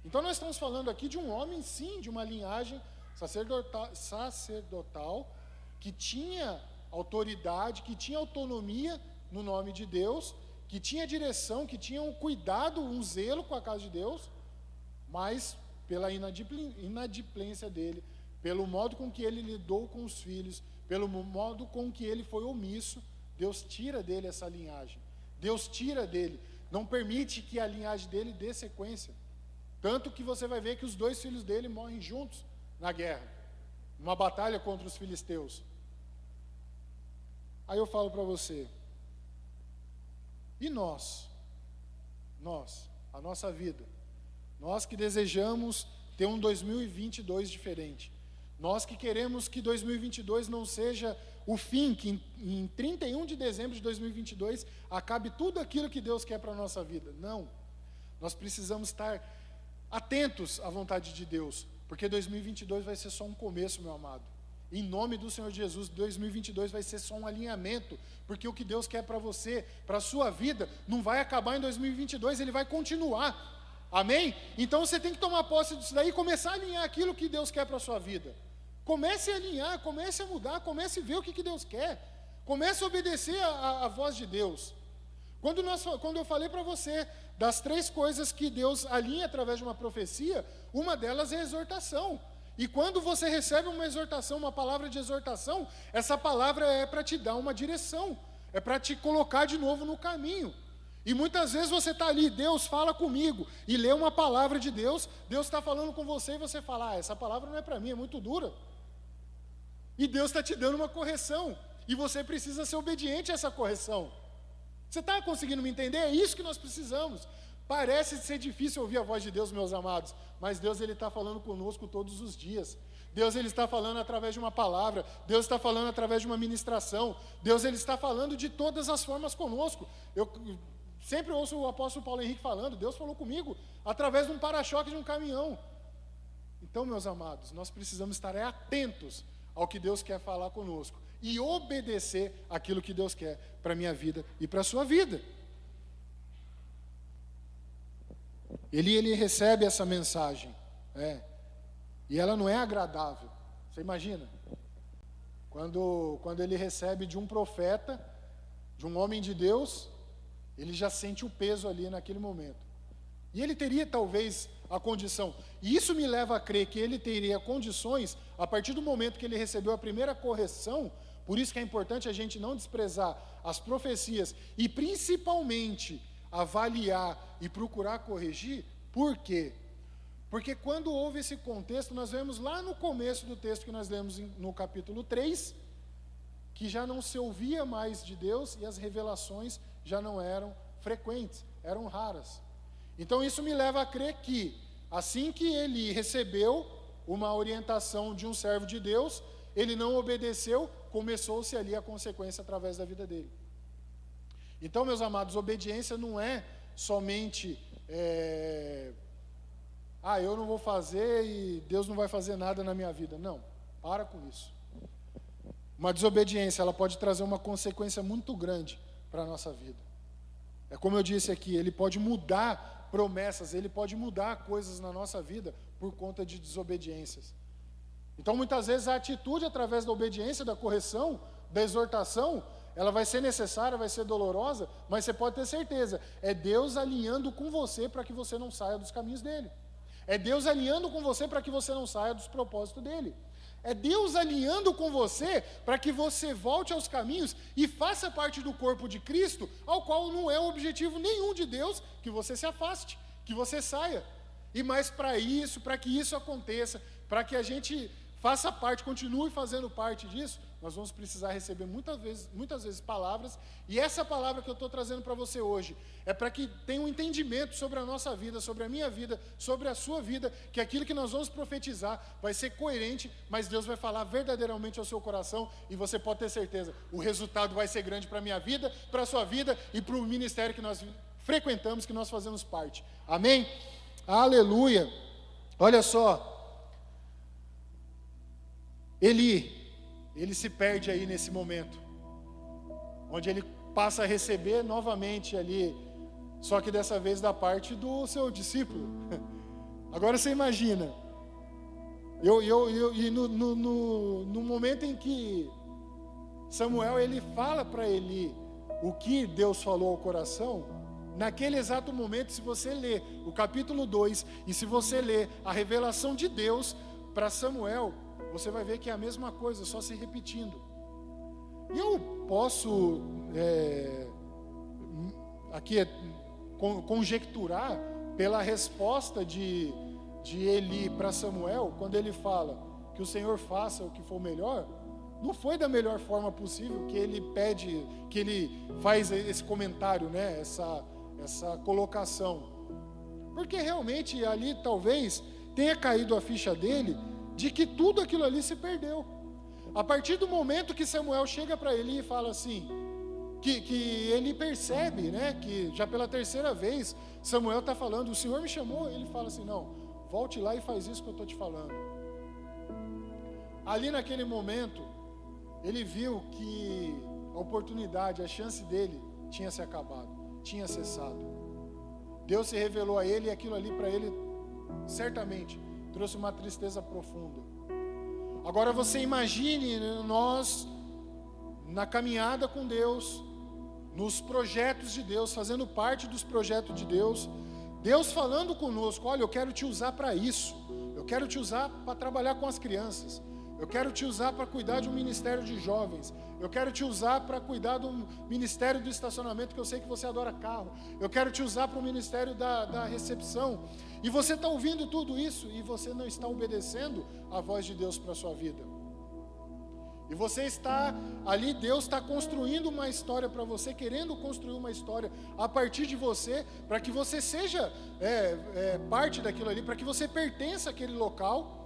Então nós estamos falando aqui de um homem, sim, de uma linhagem sacerdotal, que tinha autoridade, que tinha autonomia no nome de Deus, que tinha direção, que tinha um cuidado, um zelo com a casa de Deus, mas pela inadimplência dele, pelo modo com que ele lidou com os filhos, pelo modo com que ele foi omisso, Deus tira dele essa linhagem. Deus tira dele, não permite que a linhagem dele dê sequência. Tanto que você vai ver que os 2 filhos dele morrem juntos na guerra, numa batalha contra os filisteus. Aí eu falo para você, e nós, a nossa vida, nós que desejamos ter um 2022 diferente, nós que queremos que 2022 não seja o fim, que em 31 de dezembro de 2022 acabe tudo aquilo que Deus quer para a nossa vida. Não, nós precisamos estar atentos à vontade de Deus, porque 2022 vai ser só um começo, meu amado. Em nome do Senhor Jesus, 2022 vai ser só um alinhamento, porque o que Deus quer para você, para a sua vida, não vai acabar em 2022, ele vai continuar. Amém? Então você tem que tomar posse disso daí e começar a alinhar aquilo que Deus quer para a sua vida. Comece a alinhar, comece a mudar, comece a ver o que Deus quer. Comece a obedecer a voz de Deus. Quando eu falei para você das 3 coisas que Deus alinha através de uma profecia, uma delas é a exortação. E quando você recebe uma exortação, uma palavra de exortação, essa palavra é para te dar uma direção, é para te colocar de novo no caminho. E muitas vezes você está ali, Deus fala comigo, e lê uma palavra de Deus, Deus está falando com você e você fala: essa palavra não é para mim, é muito dura. E Deus está te dando uma correção, e você precisa ser obediente a essa correção. Você está conseguindo me entender? É isso que nós precisamos. Parece ser difícil ouvir a voz de Deus, meus amados, mas Deus ele está falando conosco todos os dias. Deus ele está falando através de uma palavra, Deus está falando através de uma ministração, Deus ele está falando de todas as formas conosco. Eu sempre ouço o apóstolo Paulo Henrique falando: Deus falou comigo através de um para-choque de um caminhão. Então, meus amados, nós precisamos estar atentos ao que Deus quer falar conosco e obedecer aquilo que Deus quer para a minha vida e para a sua vida. Ele recebe essa mensagem, e ela não é agradável. Você imagina? Quando ele recebe de um profeta, de um homem de Deus, ele já sente o peso ali naquele momento. E ele teria talvez a condição, e isso me leva a crer que ele teria condições, a partir do momento que ele recebeu a primeira correção. Por isso que é importante a gente não desprezar as profecias, e principalmente avaliar e procurar corrigir. Por quê? Porque quando houve esse contexto, nós vemos lá no começo do texto que nós lemos no capítulo 3, que já não se ouvia mais de Deus e as revelações já não eram frequentes, eram raras. Então isso me leva a crer que, assim que ele recebeu uma orientação de um servo de Deus, ele não obedeceu, começou-se ali a consequência através da vida dele. Então, meus amados, obediência não é somente, eu não vou fazer e Deus não vai fazer nada na minha vida. Não, para com isso. Uma desobediência, ela pode trazer uma consequência muito grande para a nossa vida. É como eu disse aqui, ele pode mudar promessas, ele pode mudar coisas na nossa vida por conta de desobediências. Então, muitas vezes, a atitude através da obediência, da correção, da exortação, ela vai ser necessária, vai ser dolorosa, mas você pode ter certeza, é Deus alinhando com você para que você não saia dos caminhos dele. É Deus alinhando com você para que você não saia dos propósitos dele. É Deus alinhando com você para que você volte aos caminhos e faça parte do corpo de Cristo, ao qual não é o objetivo nenhum de Deus que você se afaste, que você saia. E mais para isso, para que isso aconteça, para que a gente faça parte, continue fazendo parte disso, nós vamos precisar receber muitas vezes palavras, e essa palavra que eu estou trazendo para você hoje, é para que tenha um entendimento sobre a nossa vida, sobre a minha vida, sobre a sua vida, que aquilo que nós vamos profetizar vai ser coerente, mas Deus vai falar verdadeiramente ao seu coração, e você pode ter certeza, o resultado vai ser grande para a minha vida, para a sua vida, e para o ministério que nós frequentamos, que nós fazemos parte. Amém? Aleluia! Olha só, ele se perde aí nesse momento, onde ele passa a receber novamente ali, só que dessa vez da parte do seu discípulo. Agora você imagina, no momento em que Samuel ele fala para Eli o que Deus falou ao coração, naquele exato momento, se você ler o capítulo 2, e se você ler a revelação de Deus para Samuel, você vai ver que é a mesma coisa, só se repetindo. E eu posso aqui conjecturar pela resposta de Eli para Samuel, quando ele fala que o Senhor faça o que for melhor, não foi da melhor forma possível que ele pede, que ele faz esse comentário, né, essa colocação. Porque realmente ali talvez tenha caído a ficha dele de que tudo aquilo ali se perdeu. A partir do momento que Samuel chega para Eli e fala assim, que ele percebe, né, que já pela terceira vez Samuel está falando, o Senhor me chamou, ele fala assim, não, volte lá e faz isso que eu estou te falando. Ali naquele momento, ele viu que a oportunidade, a chance dele tinha se acabado, tinha cessado. Deus se revelou a ele e aquilo ali para ele, certamente, trouxe uma tristeza profunda. Agora você imagine nós, na caminhada com Deus, nos projetos de Deus, fazendo parte dos projetos de Deus, Deus falando conosco, olha, eu quero te usar para isso, eu quero te usar para trabalhar com as crianças, eu quero te usar para cuidar de um ministério de jovens, eu quero te usar para cuidar do ministério do estacionamento, que eu sei que você adora carro, eu quero te usar para o ministério da recepção, e você está ouvindo tudo isso, e você não está obedecendo a voz de Deus para a sua vida. E você está ali, Deus está construindo uma história para você, querendo construir uma história a partir de você, para que você seja parte daquilo ali, para que você pertença àquele local.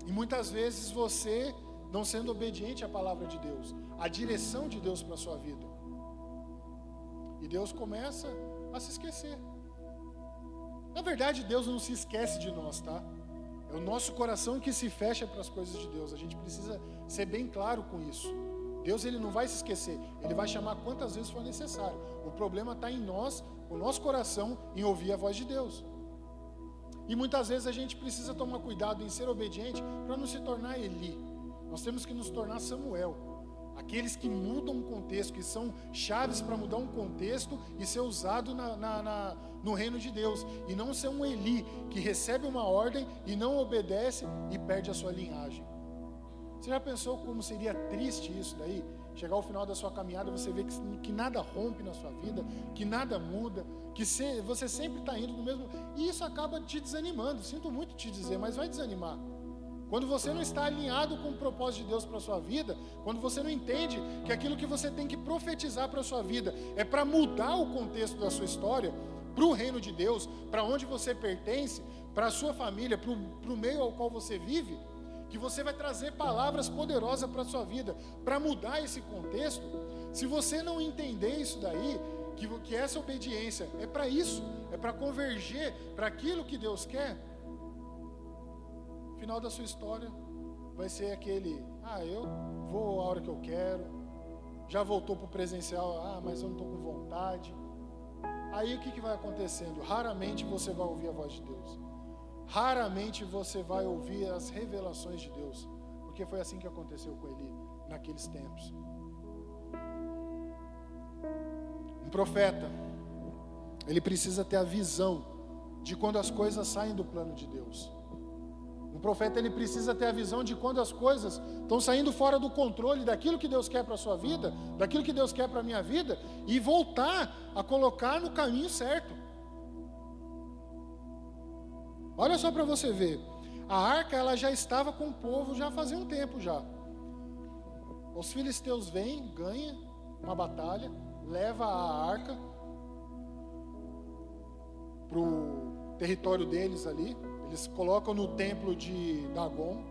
E muitas vezes você não sendo obediente à palavra de Deus, à direção de Deus para a sua vida. E Deus começa a se esquecer. Na verdade, Deus não se esquece de nós, tá? É o nosso coração que se fecha para as coisas de Deus. A gente precisa ser bem claro com isso. Deus, ele não vai se esquecer. Ele vai chamar quantas vezes for necessário. O problema está em nós, o nosso coração, em ouvir a voz de Deus. E muitas vezes a gente precisa tomar cuidado em ser obediente para não se tornar Eli. Nós temos que nos tornar Samuel. Aqueles que mudam um contexto, que são chaves para mudar um contexto e ser usado no reino de Deus. E não ser um Eli que recebe uma ordem e não obedece e perde a sua linhagem. Você já pensou como seria triste isso daí? Chegar ao final da sua caminhada, você vê que nada rompe na sua vida, que nada muda, que você sempre está indo no mesmo... E isso acaba te desanimando, sinto muito te dizer, mas vai desanimar. Quando você não está alinhado com o propósito de Deus para a sua vida, quando você não entende que aquilo que você tem que profetizar para a sua vida é para mudar o contexto da sua história, para o reino de Deus, para onde você pertence, para a sua família, para o meio ao qual você vive, que você vai trazer palavras poderosas para a sua vida, para mudar esse contexto. Se você não entender isso daí, que essa obediência é para isso, é para converger para aquilo que Deus quer, o final da sua história vai ser aquele, eu vou a hora que eu quero, já voltou para o presencial, mas eu não estou com vontade. Aí o que vai acontecendo? Raramente você vai ouvir a voz de Deus. Raramente você vai ouvir as revelações de Deus, porque foi assim que aconteceu com Eli naqueles tempos. Um profeta, ele precisa ter a visão de quando as coisas saem do plano de Deus. Um profeta, ele precisa ter a visão de quando as coisas estão saindo fora do controle daquilo que Deus quer para a sua vida, daquilo que Deus quer para a minha vida, e voltar a colocar no caminho certo. Olha só para você ver. A arca, ela já estava com o povo já fazia um tempo já. Os filisteus vêm, ganham uma batalha, leva a arca para o território deles ali. Eles colocam no templo de Dagon.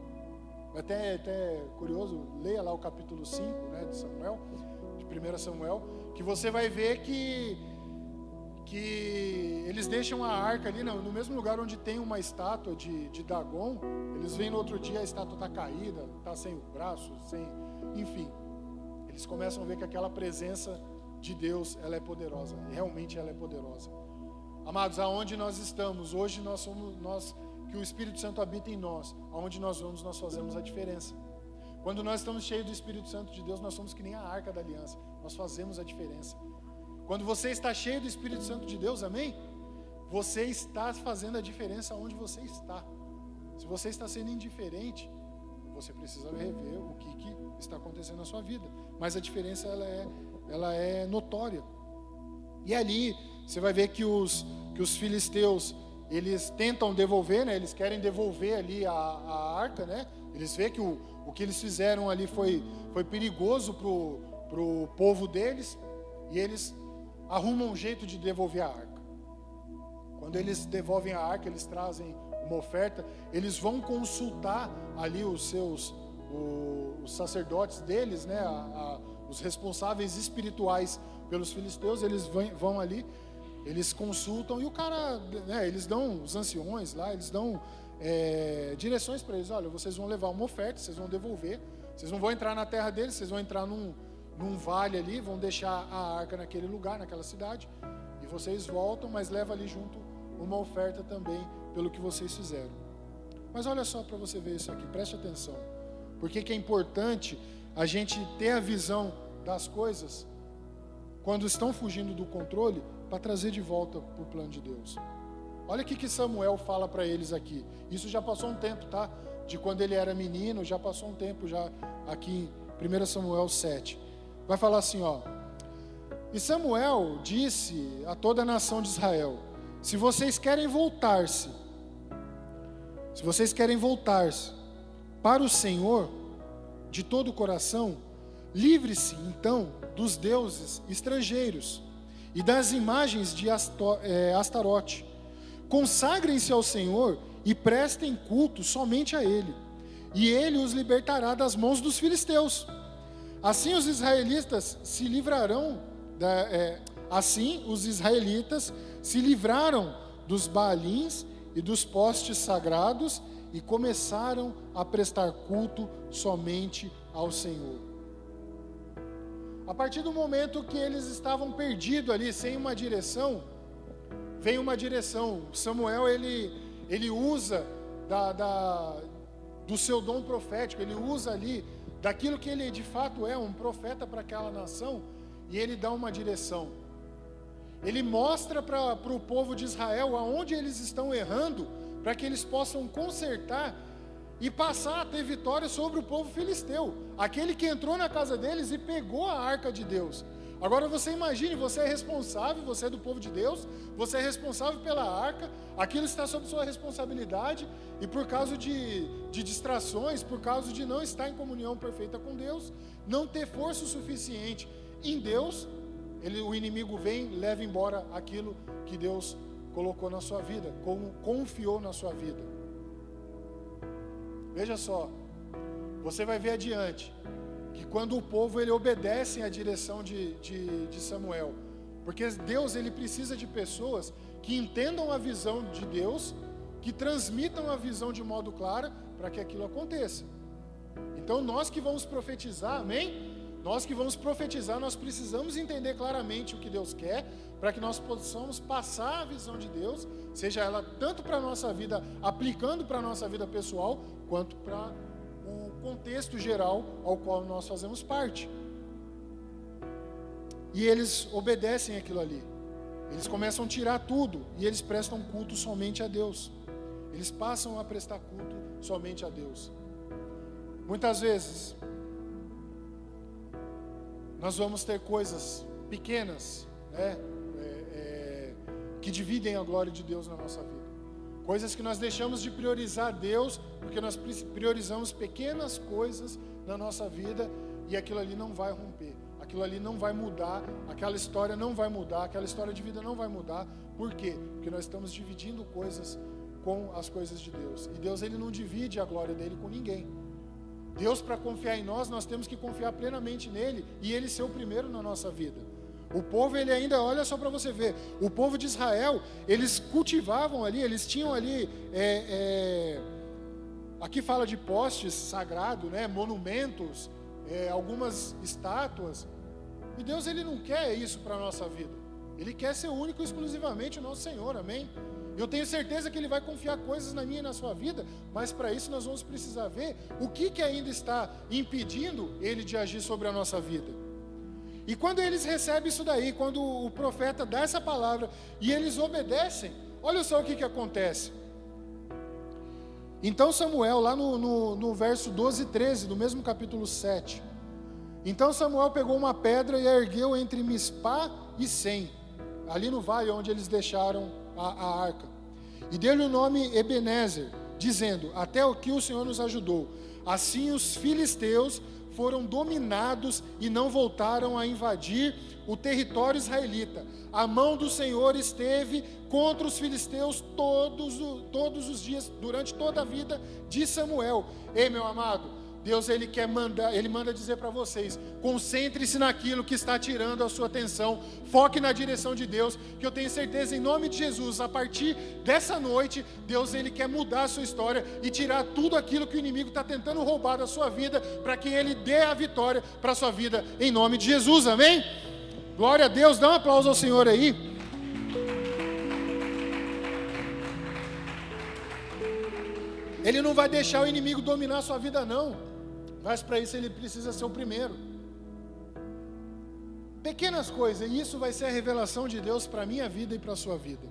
Até curioso, leia lá o capítulo 5, né, de Samuel, de 1 Samuel, que você vai ver que eles deixam a arca ali no mesmo lugar onde tem uma estátua de Dagon. Eles vêm no outro dia, a estátua está caída, está sem o braço, enfim. Eles começam a ver que aquela presença de Deus, ela é poderosa, realmente ela é poderosa. Amados, aonde nós estamos, hoje nós que o Espírito Santo habita em nós, aonde nós vamos, nós fazemos a diferença. Quando nós estamos cheios do Espírito Santo de Deus, nós somos que nem a arca da aliança, nós fazemos a diferença. Quando você está cheio do Espírito Santo de Deus, amém? Você está fazendo a diferença onde você está. Se você está sendo indiferente, você precisa rever o que está acontecendo na sua vida. Mas a diferença, ela é notória. E ali, você vai ver que os filisteus, eles tentam devolver, né? Eles querem devolver ali a arca, né? Eles veem que o que eles fizeram ali foi perigoso pro povo deles, e eles arrumam um jeito de devolver a arca. Quando eles devolvem a arca, eles trazem uma oferta, eles vão consultar ali os sacerdotes deles, né? Os responsáveis espirituais pelos filisteus, eles vão ali, eles consultam, e o cara, né, eles dão, os anciões lá, eles dão direções para eles. Olha, vocês vão levar uma oferta, vocês vão devolver, vocês não vão entrar na terra deles, vocês vão entrar num vale ali, vão deixar a arca naquele lugar, naquela cidade, e vocês voltam, mas leva ali junto uma oferta também pelo que vocês fizeram. Mas olha só para você ver isso aqui, preste atenção. Por que é importante a gente ter a visão das coisas quando estão fugindo do controle, para trazer de volta para o plano de Deus? Olha o que Samuel fala para eles aqui. Isso já passou um tempo, tá? De quando ele era menino, já passou um tempo já aqui em 1 Samuel 7. Vai falar assim, ó: e Samuel disse a toda a nação de Israel: se vocês querem voltar-se para o Senhor de todo o coração, livre-se então dos deuses estrangeiros e das imagens de Astarote. Consagrem-se ao Senhor e prestem culto somente a Ele, e Ele os libertará das mãos dos filisteus. Assim os israelitas se livraram dos Baalins e dos postes sagrados e começaram a prestar culto somente ao Senhor. A partir do momento que eles estavam perdidos ali, sem uma direção, vem uma direção. Samuel, ele usa do seu dom profético, ele usa ali daquilo que ele de fato é, um profeta para aquela nação, e ele dá uma direção. Ele mostra para o povo de Israel aonde eles estão errando, para que eles possam consertar e passar a ter vitória sobre o povo filisteu, aquele que entrou na casa deles e pegou a arca de Deus. Agora você imagine, você é responsável, você é do povo de Deus, você é responsável pela arca, aquilo está sob sua responsabilidade, e por causa de distrações, por causa de não estar em comunhão perfeita com Deus, não ter força o suficiente em Deus, o inimigo vem e leva embora aquilo que Deus colocou na sua vida, como confiou na sua vida. Veja só, você vai ver adiante, que quando o povo ele obedece à direção de Samuel, porque Deus ele precisa de pessoas que entendam a visão de Deus, que transmitam a visão de modo claro, para que aquilo aconteça. Então nós que vamos profetizar, amém? Nós que vamos profetizar, nós precisamos entender claramente o que Deus quer, para que nós possamos passar a visão de Deus, seja ela tanto para a nossa vida, aplicando para a nossa vida pessoal, quanto para o contexto geral ao qual nós fazemos parte. E eles obedecem aquilo ali. Eles começam a tirar tudo e eles prestam culto somente a Deus. Eles passam a prestar culto somente a Deus. Muitas vezes nós vamos ter coisas pequenas, né, que dividem a glória de Deus na nossa vida. Coisas que nós deixamos de priorizar Deus, porque nós priorizamos pequenas coisas na nossa vida, e aquilo ali não vai romper, aquilo ali não vai mudar, aquela história não vai mudar, aquela história de vida não vai mudar. Por quê? Porque nós estamos dividindo coisas com as coisas de Deus. E Deus, ele não divide a glória dele com ninguém. Deus, para confiar em nós temos que confiar plenamente nele, e ele ser o primeiro na nossa vida. O povo, ele ainda, olha só para você ver, o povo de Israel, eles cultivavam ali, eles tinham ali, aqui fala de postes sagrados, né, monumentos, algumas estátuas, e Deus, ele não quer isso para a nossa vida, ele quer ser único e exclusivamente o nosso Senhor, amém? Eu tenho certeza que ele vai confiar coisas na minha e na sua vida, mas para isso nós vamos precisar ver o que ainda está impedindo ele de agir sobre a nossa vida. E quando eles recebem isso daí, quando o profeta dá essa palavra e eles obedecem, olha só o que acontece. Então Samuel, lá no verso 12 e 13, do mesmo capítulo 7. Então Samuel pegou uma pedra e a ergueu entre Mispá e Sem, ali no vale onde eles deixaram a arca. E deu-lhe o nome Ebenezer, dizendo: até aqui o Senhor nos ajudou. Assim os filisteus foram dominados e não voltaram a invadir o território israelita. A mão do Senhor esteve contra os filisteus todos os dias, durante toda a vida de Samuel. Ei, meu amado, Deus, ele manda dizer para vocês: concentre-se naquilo que está tirando a sua atenção, foque na direção de Deus, que eu tenho certeza, em nome de Jesus, a partir dessa noite, Deus, ele quer mudar a sua história e tirar tudo aquilo que o inimigo está tentando roubar da sua vida, para que ele dê a vitória para a sua vida, em nome de Jesus, amém? Glória a Deus, dá um aplauso ao Senhor aí. Ele não vai deixar o inimigo dominar a sua vida, não. Mas para isso ele precisa ser o primeiro. Pequenas coisas, e isso vai ser a revelação de Deus para a minha vida e para a sua vida.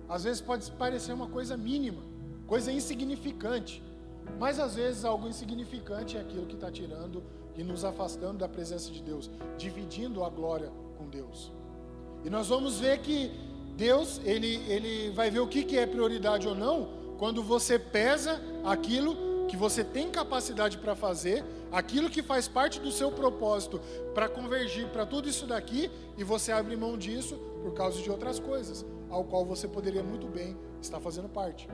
Às vezes pode parecer uma coisa mínima, coisa insignificante, mas às vezes algo insignificante é aquilo que está tirando e nos afastando da presença de Deus, dividindo a glória com Deus. E nós vamos ver que Deus, ele vai ver o que é prioridade ou não, quando você pesa aquilo que você tem capacidade para fazer, aquilo que faz parte do seu propósito para convergir para tudo isso daqui, e você abre mão disso por causa de outras coisas, ao qual você poderia muito bem estar fazendo parte.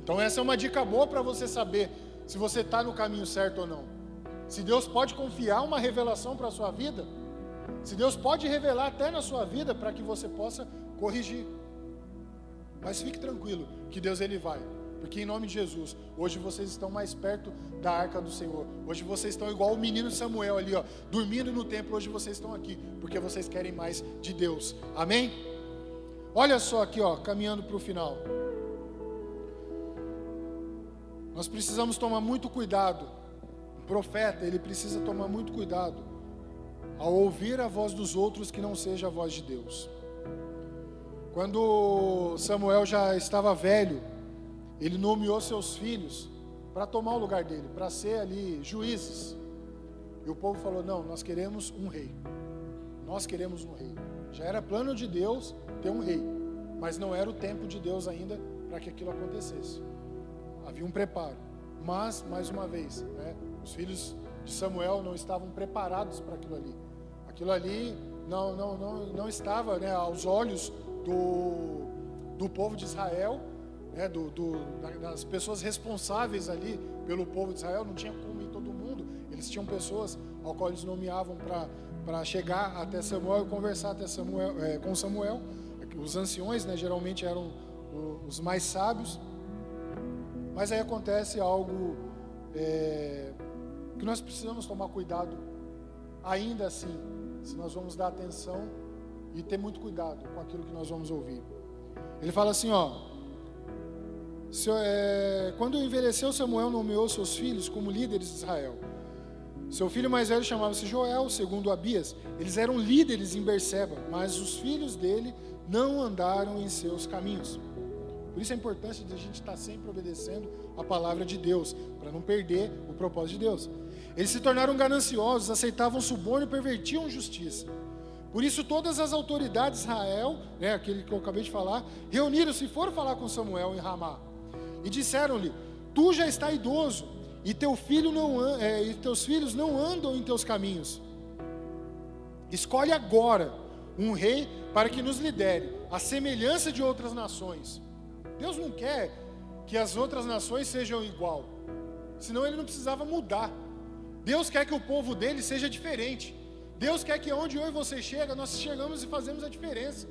Então essa é uma dica boa para você saber se você está no caminho certo ou não. Se Deus pode confiar uma revelação para a sua vida, se Deus pode revelar até na sua vida para que você possa corrigir. Mas fique tranquilo que Deus, ele vai. Porque em nome de Jesus, hoje vocês estão mais perto da arca do Senhor. Hoje vocês estão igual o menino Samuel ali, ó, dormindo no templo. Hoje vocês estão aqui, porque vocês querem mais de Deus. Amém? Olha só aqui, ó, caminhando para o final. Nós precisamos tomar muito cuidado. O profeta, ele precisa tomar muito cuidado ao ouvir a voz dos outros que não seja a voz de Deus. Quando Samuel já estava velho, ele nomeou seus filhos para tomar o lugar dele, para ser ali juízes. E o povo falou: não, nós queremos um rei. Nós queremos um rei. Já era plano de Deus ter um rei, mas não era o tempo de Deus ainda para que aquilo acontecesse. Havia um preparo. Mas, mais uma vez, né, os filhos de Samuel não estavam preparados para aquilo ali. Aquilo ali não estava, né, aos olhos do povo de Israel, das pessoas responsáveis ali pelo povo de Israel. Não tinha como ir todo mundo. Eles tinham pessoas ao qual eles nomeavam para chegar até Samuel e conversar com Samuel. Os anciões, né, geralmente eram os mais sábios. Mas aí acontece algo que nós precisamos tomar cuidado ainda assim, se nós vamos dar atenção e ter muito cuidado com aquilo que nós vamos ouvir. Ele fala assim, ó: quando envelheceu, Samuel nomeou seus filhos como líderes de Israel. Seu filho mais velho chamava-se Joel, o segundo Abias. Eles eram líderes em Berseba, mas os filhos dele não andaram em seus caminhos. Por isso a importância de a gente estar sempre obedecendo a palavra de Deus, para não perder o propósito de Deus. Eles se tornaram gananciosos, aceitavam suborno e pervertiam justiça. Por isso todas as autoridades de Israel, aquele que eu acabei de falar, reuniram-se e foram falar com Samuel em Ramá. E disseram-lhe: tu já está idoso, e teus filhos não andam em teus caminhos. Escolhe agora um rei para que nos lidere, à semelhança de outras nações. Deus não quer que as outras nações sejam igual, senão ele não precisava mudar. Deus quer que o povo dele seja diferente. Deus quer que onde eu e você chega, nós chegamos e fazemos a diferença.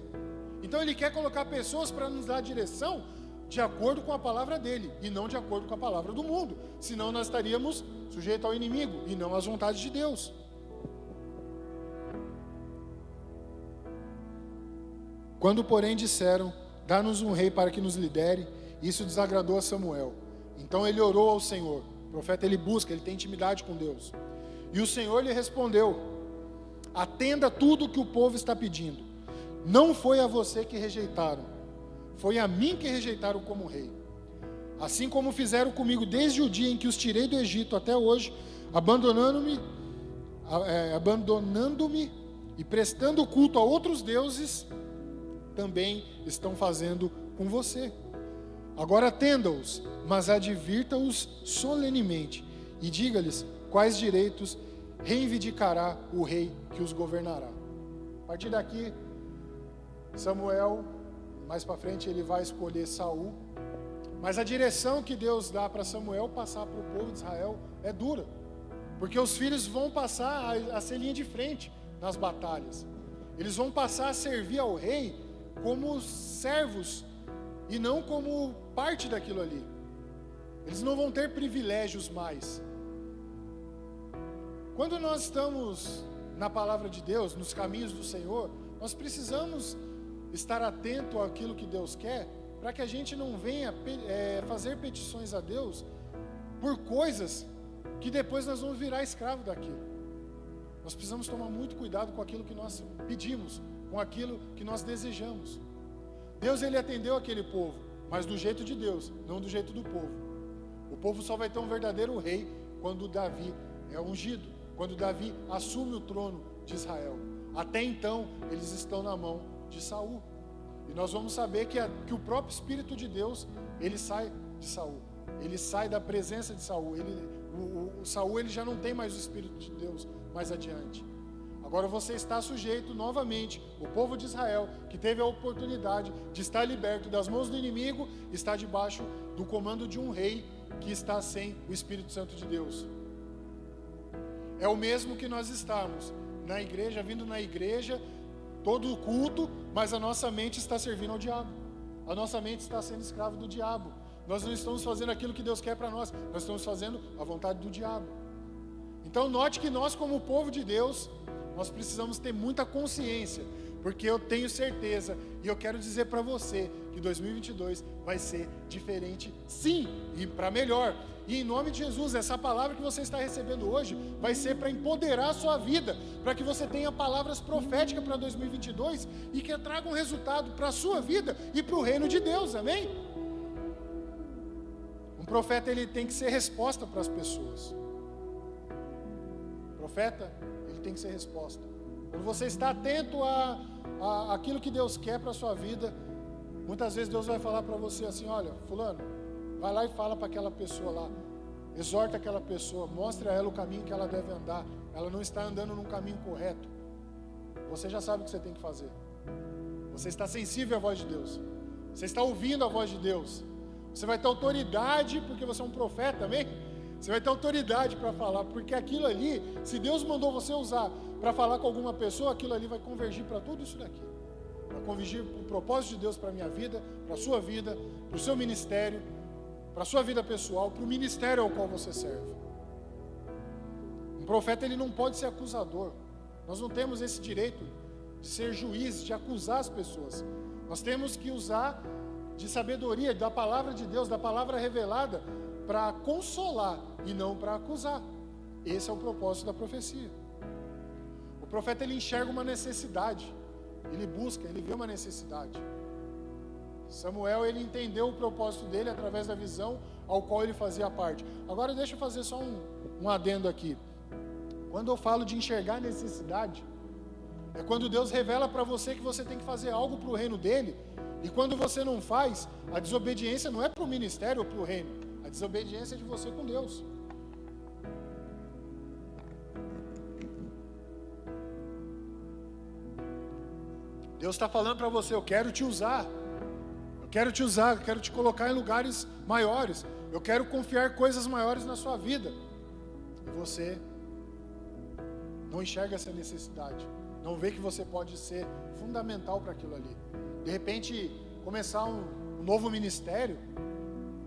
Então ele quer colocar pessoas para nos dar direção de acordo com a palavra dele, e não de acordo com a palavra do mundo. Senão nós estaríamos sujeitos ao inimigo, e não às vontades de Deus. Quando, porém, disseram: dá-nos um rei para que nos lidere, isso desagradou a Samuel. Então ele orou ao Senhor. O profeta, ele busca, ele tem intimidade com Deus. E o Senhor lhe respondeu: atenda tudo o que o povo está pedindo. Não foi a você que rejeitaram, foi a mim que rejeitaram como rei. Assim como fizeram comigo desde o dia em que os tirei do Egito até hoje, abandonando-me e prestando culto a outros deuses, também estão fazendo com você. Agora atenda-os, mas advirta-os solenemente, e diga-lhes quais direitos reivindicará o rei que os governará. A partir daqui, Samuel, mais para frente, ele vai escolher Saul, mas a direção que Deus dá para Samuel passar para o povo de Israel é dura, porque os filhos vão passar a ser linha de frente nas batalhas. Eles vão passar a servir ao rei como servos e não como parte daquilo ali. Eles não vão ter privilégios mais. Quando nós estamos na palavra de Deus, nos caminhos do Senhor, nós precisamos estar atento àquilo que Deus quer, para que a gente não venha fazer petições a Deus por coisas que depois nós vamos virar escravo daquilo. Nós precisamos tomar muito cuidado com aquilo que nós pedimos, com aquilo que nós desejamos. Deus, ele atendeu aquele povo, mas do jeito de Deus, não do jeito do povo. O povo só vai ter um verdadeiro rei quando Davi é ungido, quando Davi assume o trono de Israel. Até então, eles estão na mão de Saul. E nós vamos saber que o próprio Espírito de Deus, ele sai de Saul. Ele sai da presença de Saul. O Saul, ele já não tem mais o Espírito de Deus mais adiante. Agora você está sujeito novamente, o povo de Israel, que teve a oportunidade de estar liberto das mãos do inimigo, está debaixo do comando de um rei que está sem o Espírito Santo de Deus. É o mesmo que nós estarmos na igreja, vindo na igreja, todo o culto, mas a nossa mente está servindo ao diabo. A nossa mente está sendo escravo do diabo. Nós não estamos fazendo aquilo que Deus quer para nós, nós estamos fazendo a vontade do diabo. Então note que nós, como povo de Deus, nós precisamos ter muita consciência, porque eu tenho certeza, e eu quero dizer para você, que 2022 vai ser diferente, sim, e para melhor. E em nome de Jesus, essa palavra que você está recebendo hoje, vai ser para empoderar a sua vida, para que você tenha palavras proféticas para 2022, e que tragam resultado para a sua vida e para o reino de Deus, amém? Um profeta, ele tem que ser resposta para as pessoas. Profeta, ele tem que ser resposta. Quando você está atento a aquilo que Deus quer para a sua vida, muitas vezes Deus vai falar para você assim: olha, fulano, vai lá e fala para aquela pessoa lá, exorta aquela pessoa, mostre a ela o caminho que ela deve andar, ela não está andando num caminho correto. Você já sabe o que você tem que fazer. Você está sensível à voz de Deus, você está ouvindo a voz de Deus, você vai ter autoridade, porque você é um profeta, amém? Você vai ter autoridade para falar, porque aquilo ali, se Deus mandou você usar para falar com alguma pessoa, aquilo ali vai convergir para tudo isso daqui. Vai convergir para o propósito de Deus para a minha vida, para a sua vida, para o seu ministério, para a sua vida pessoal, para o ministério ao qual você serve. Um profeta, ele não pode ser acusador. Nós não temos esse direito de ser juiz, de acusar as pessoas. Nós temos que usar de sabedoria, da palavra de Deus, da palavra revelada, para consolar e não para acusar. Esse é o propósito da profecia. O profeta, ele enxerga uma necessidade, ele busca, ele vê uma necessidade. Samuel, ele entendeu o propósito dele através da visão ao qual ele fazia parte. Agora deixa eu fazer só um adendo aqui. Quando eu falo de enxergar necessidade, É quando Deus revela para você que você tem que fazer algo para o reino dele, e quando você não faz, a desobediência não é para o ministério ou para o reino, a desobediência é de você com Deus. Deus está falando para você: eu quero te usar, eu quero te usar, eu quero te colocar em lugares maiores, eu quero confiar coisas maiores na sua vida. E você não enxerga essa necessidade, não vê que você pode ser fundamental para aquilo ali. De repente, começar um novo ministério,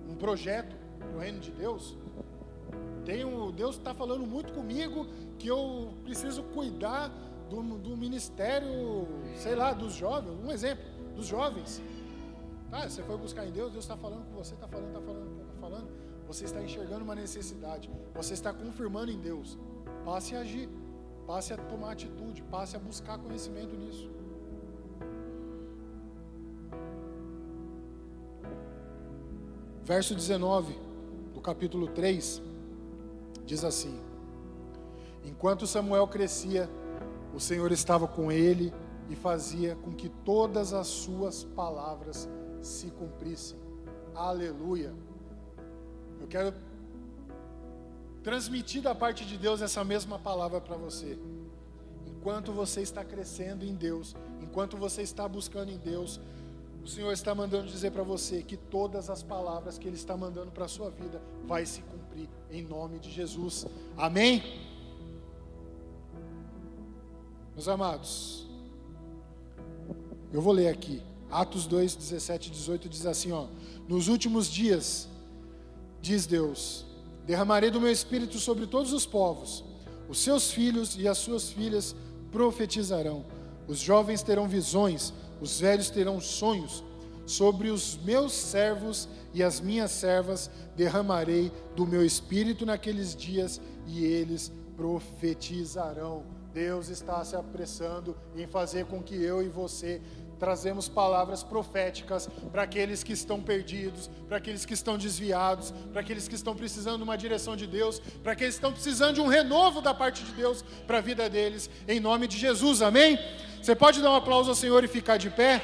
um projeto no reino de Deus. Deus está falando muito comigo que eu preciso cuidar do ministério, sei lá, dos jovens, um exemplo, dos jovens. Tá, você foi buscar em Deus, Deus está falando com você, está falando. Você está enxergando uma necessidade, você está confirmando em Deus. Passe a agir, passe a tomar atitude, passe a buscar conhecimento nisso. Verso 19 do capítulo 3 diz assim: enquanto Samuel crescia, o Senhor estava com ele e fazia com que todas as suas palavras se cumprissem. Aleluia! Eu quero transmitir da parte de Deus essa mesma palavra para você. Enquanto você está crescendo em Deus, enquanto você está buscando em Deus, o Senhor está mandando dizer para você que todas as palavras que Ele está mandando para a sua vida vai se cumprir em nome de Jesus. Amém? Meus amados, eu vou ler aqui, Atos 2, 17 e 18 diz assim, ó: nos últimos dias, diz Deus, derramarei do meu espírito sobre todos os povos, os seus filhos e as suas filhas profetizarão, os jovens terão visões, os velhos terão sonhos, sobre os meus servos e as minhas servas derramarei do meu espírito naqueles dias e eles profetizarão. Deus está se apressando em fazer com que eu e você trazemos palavras proféticas para aqueles que estão perdidos, para aqueles que estão desviados, para aqueles que estão precisando de uma direção de Deus, para aqueles que estão precisando de um renovo da parte de Deus para a vida deles, em nome de Jesus, amém? Você pode dar um aplauso ao Senhor e ficar de pé?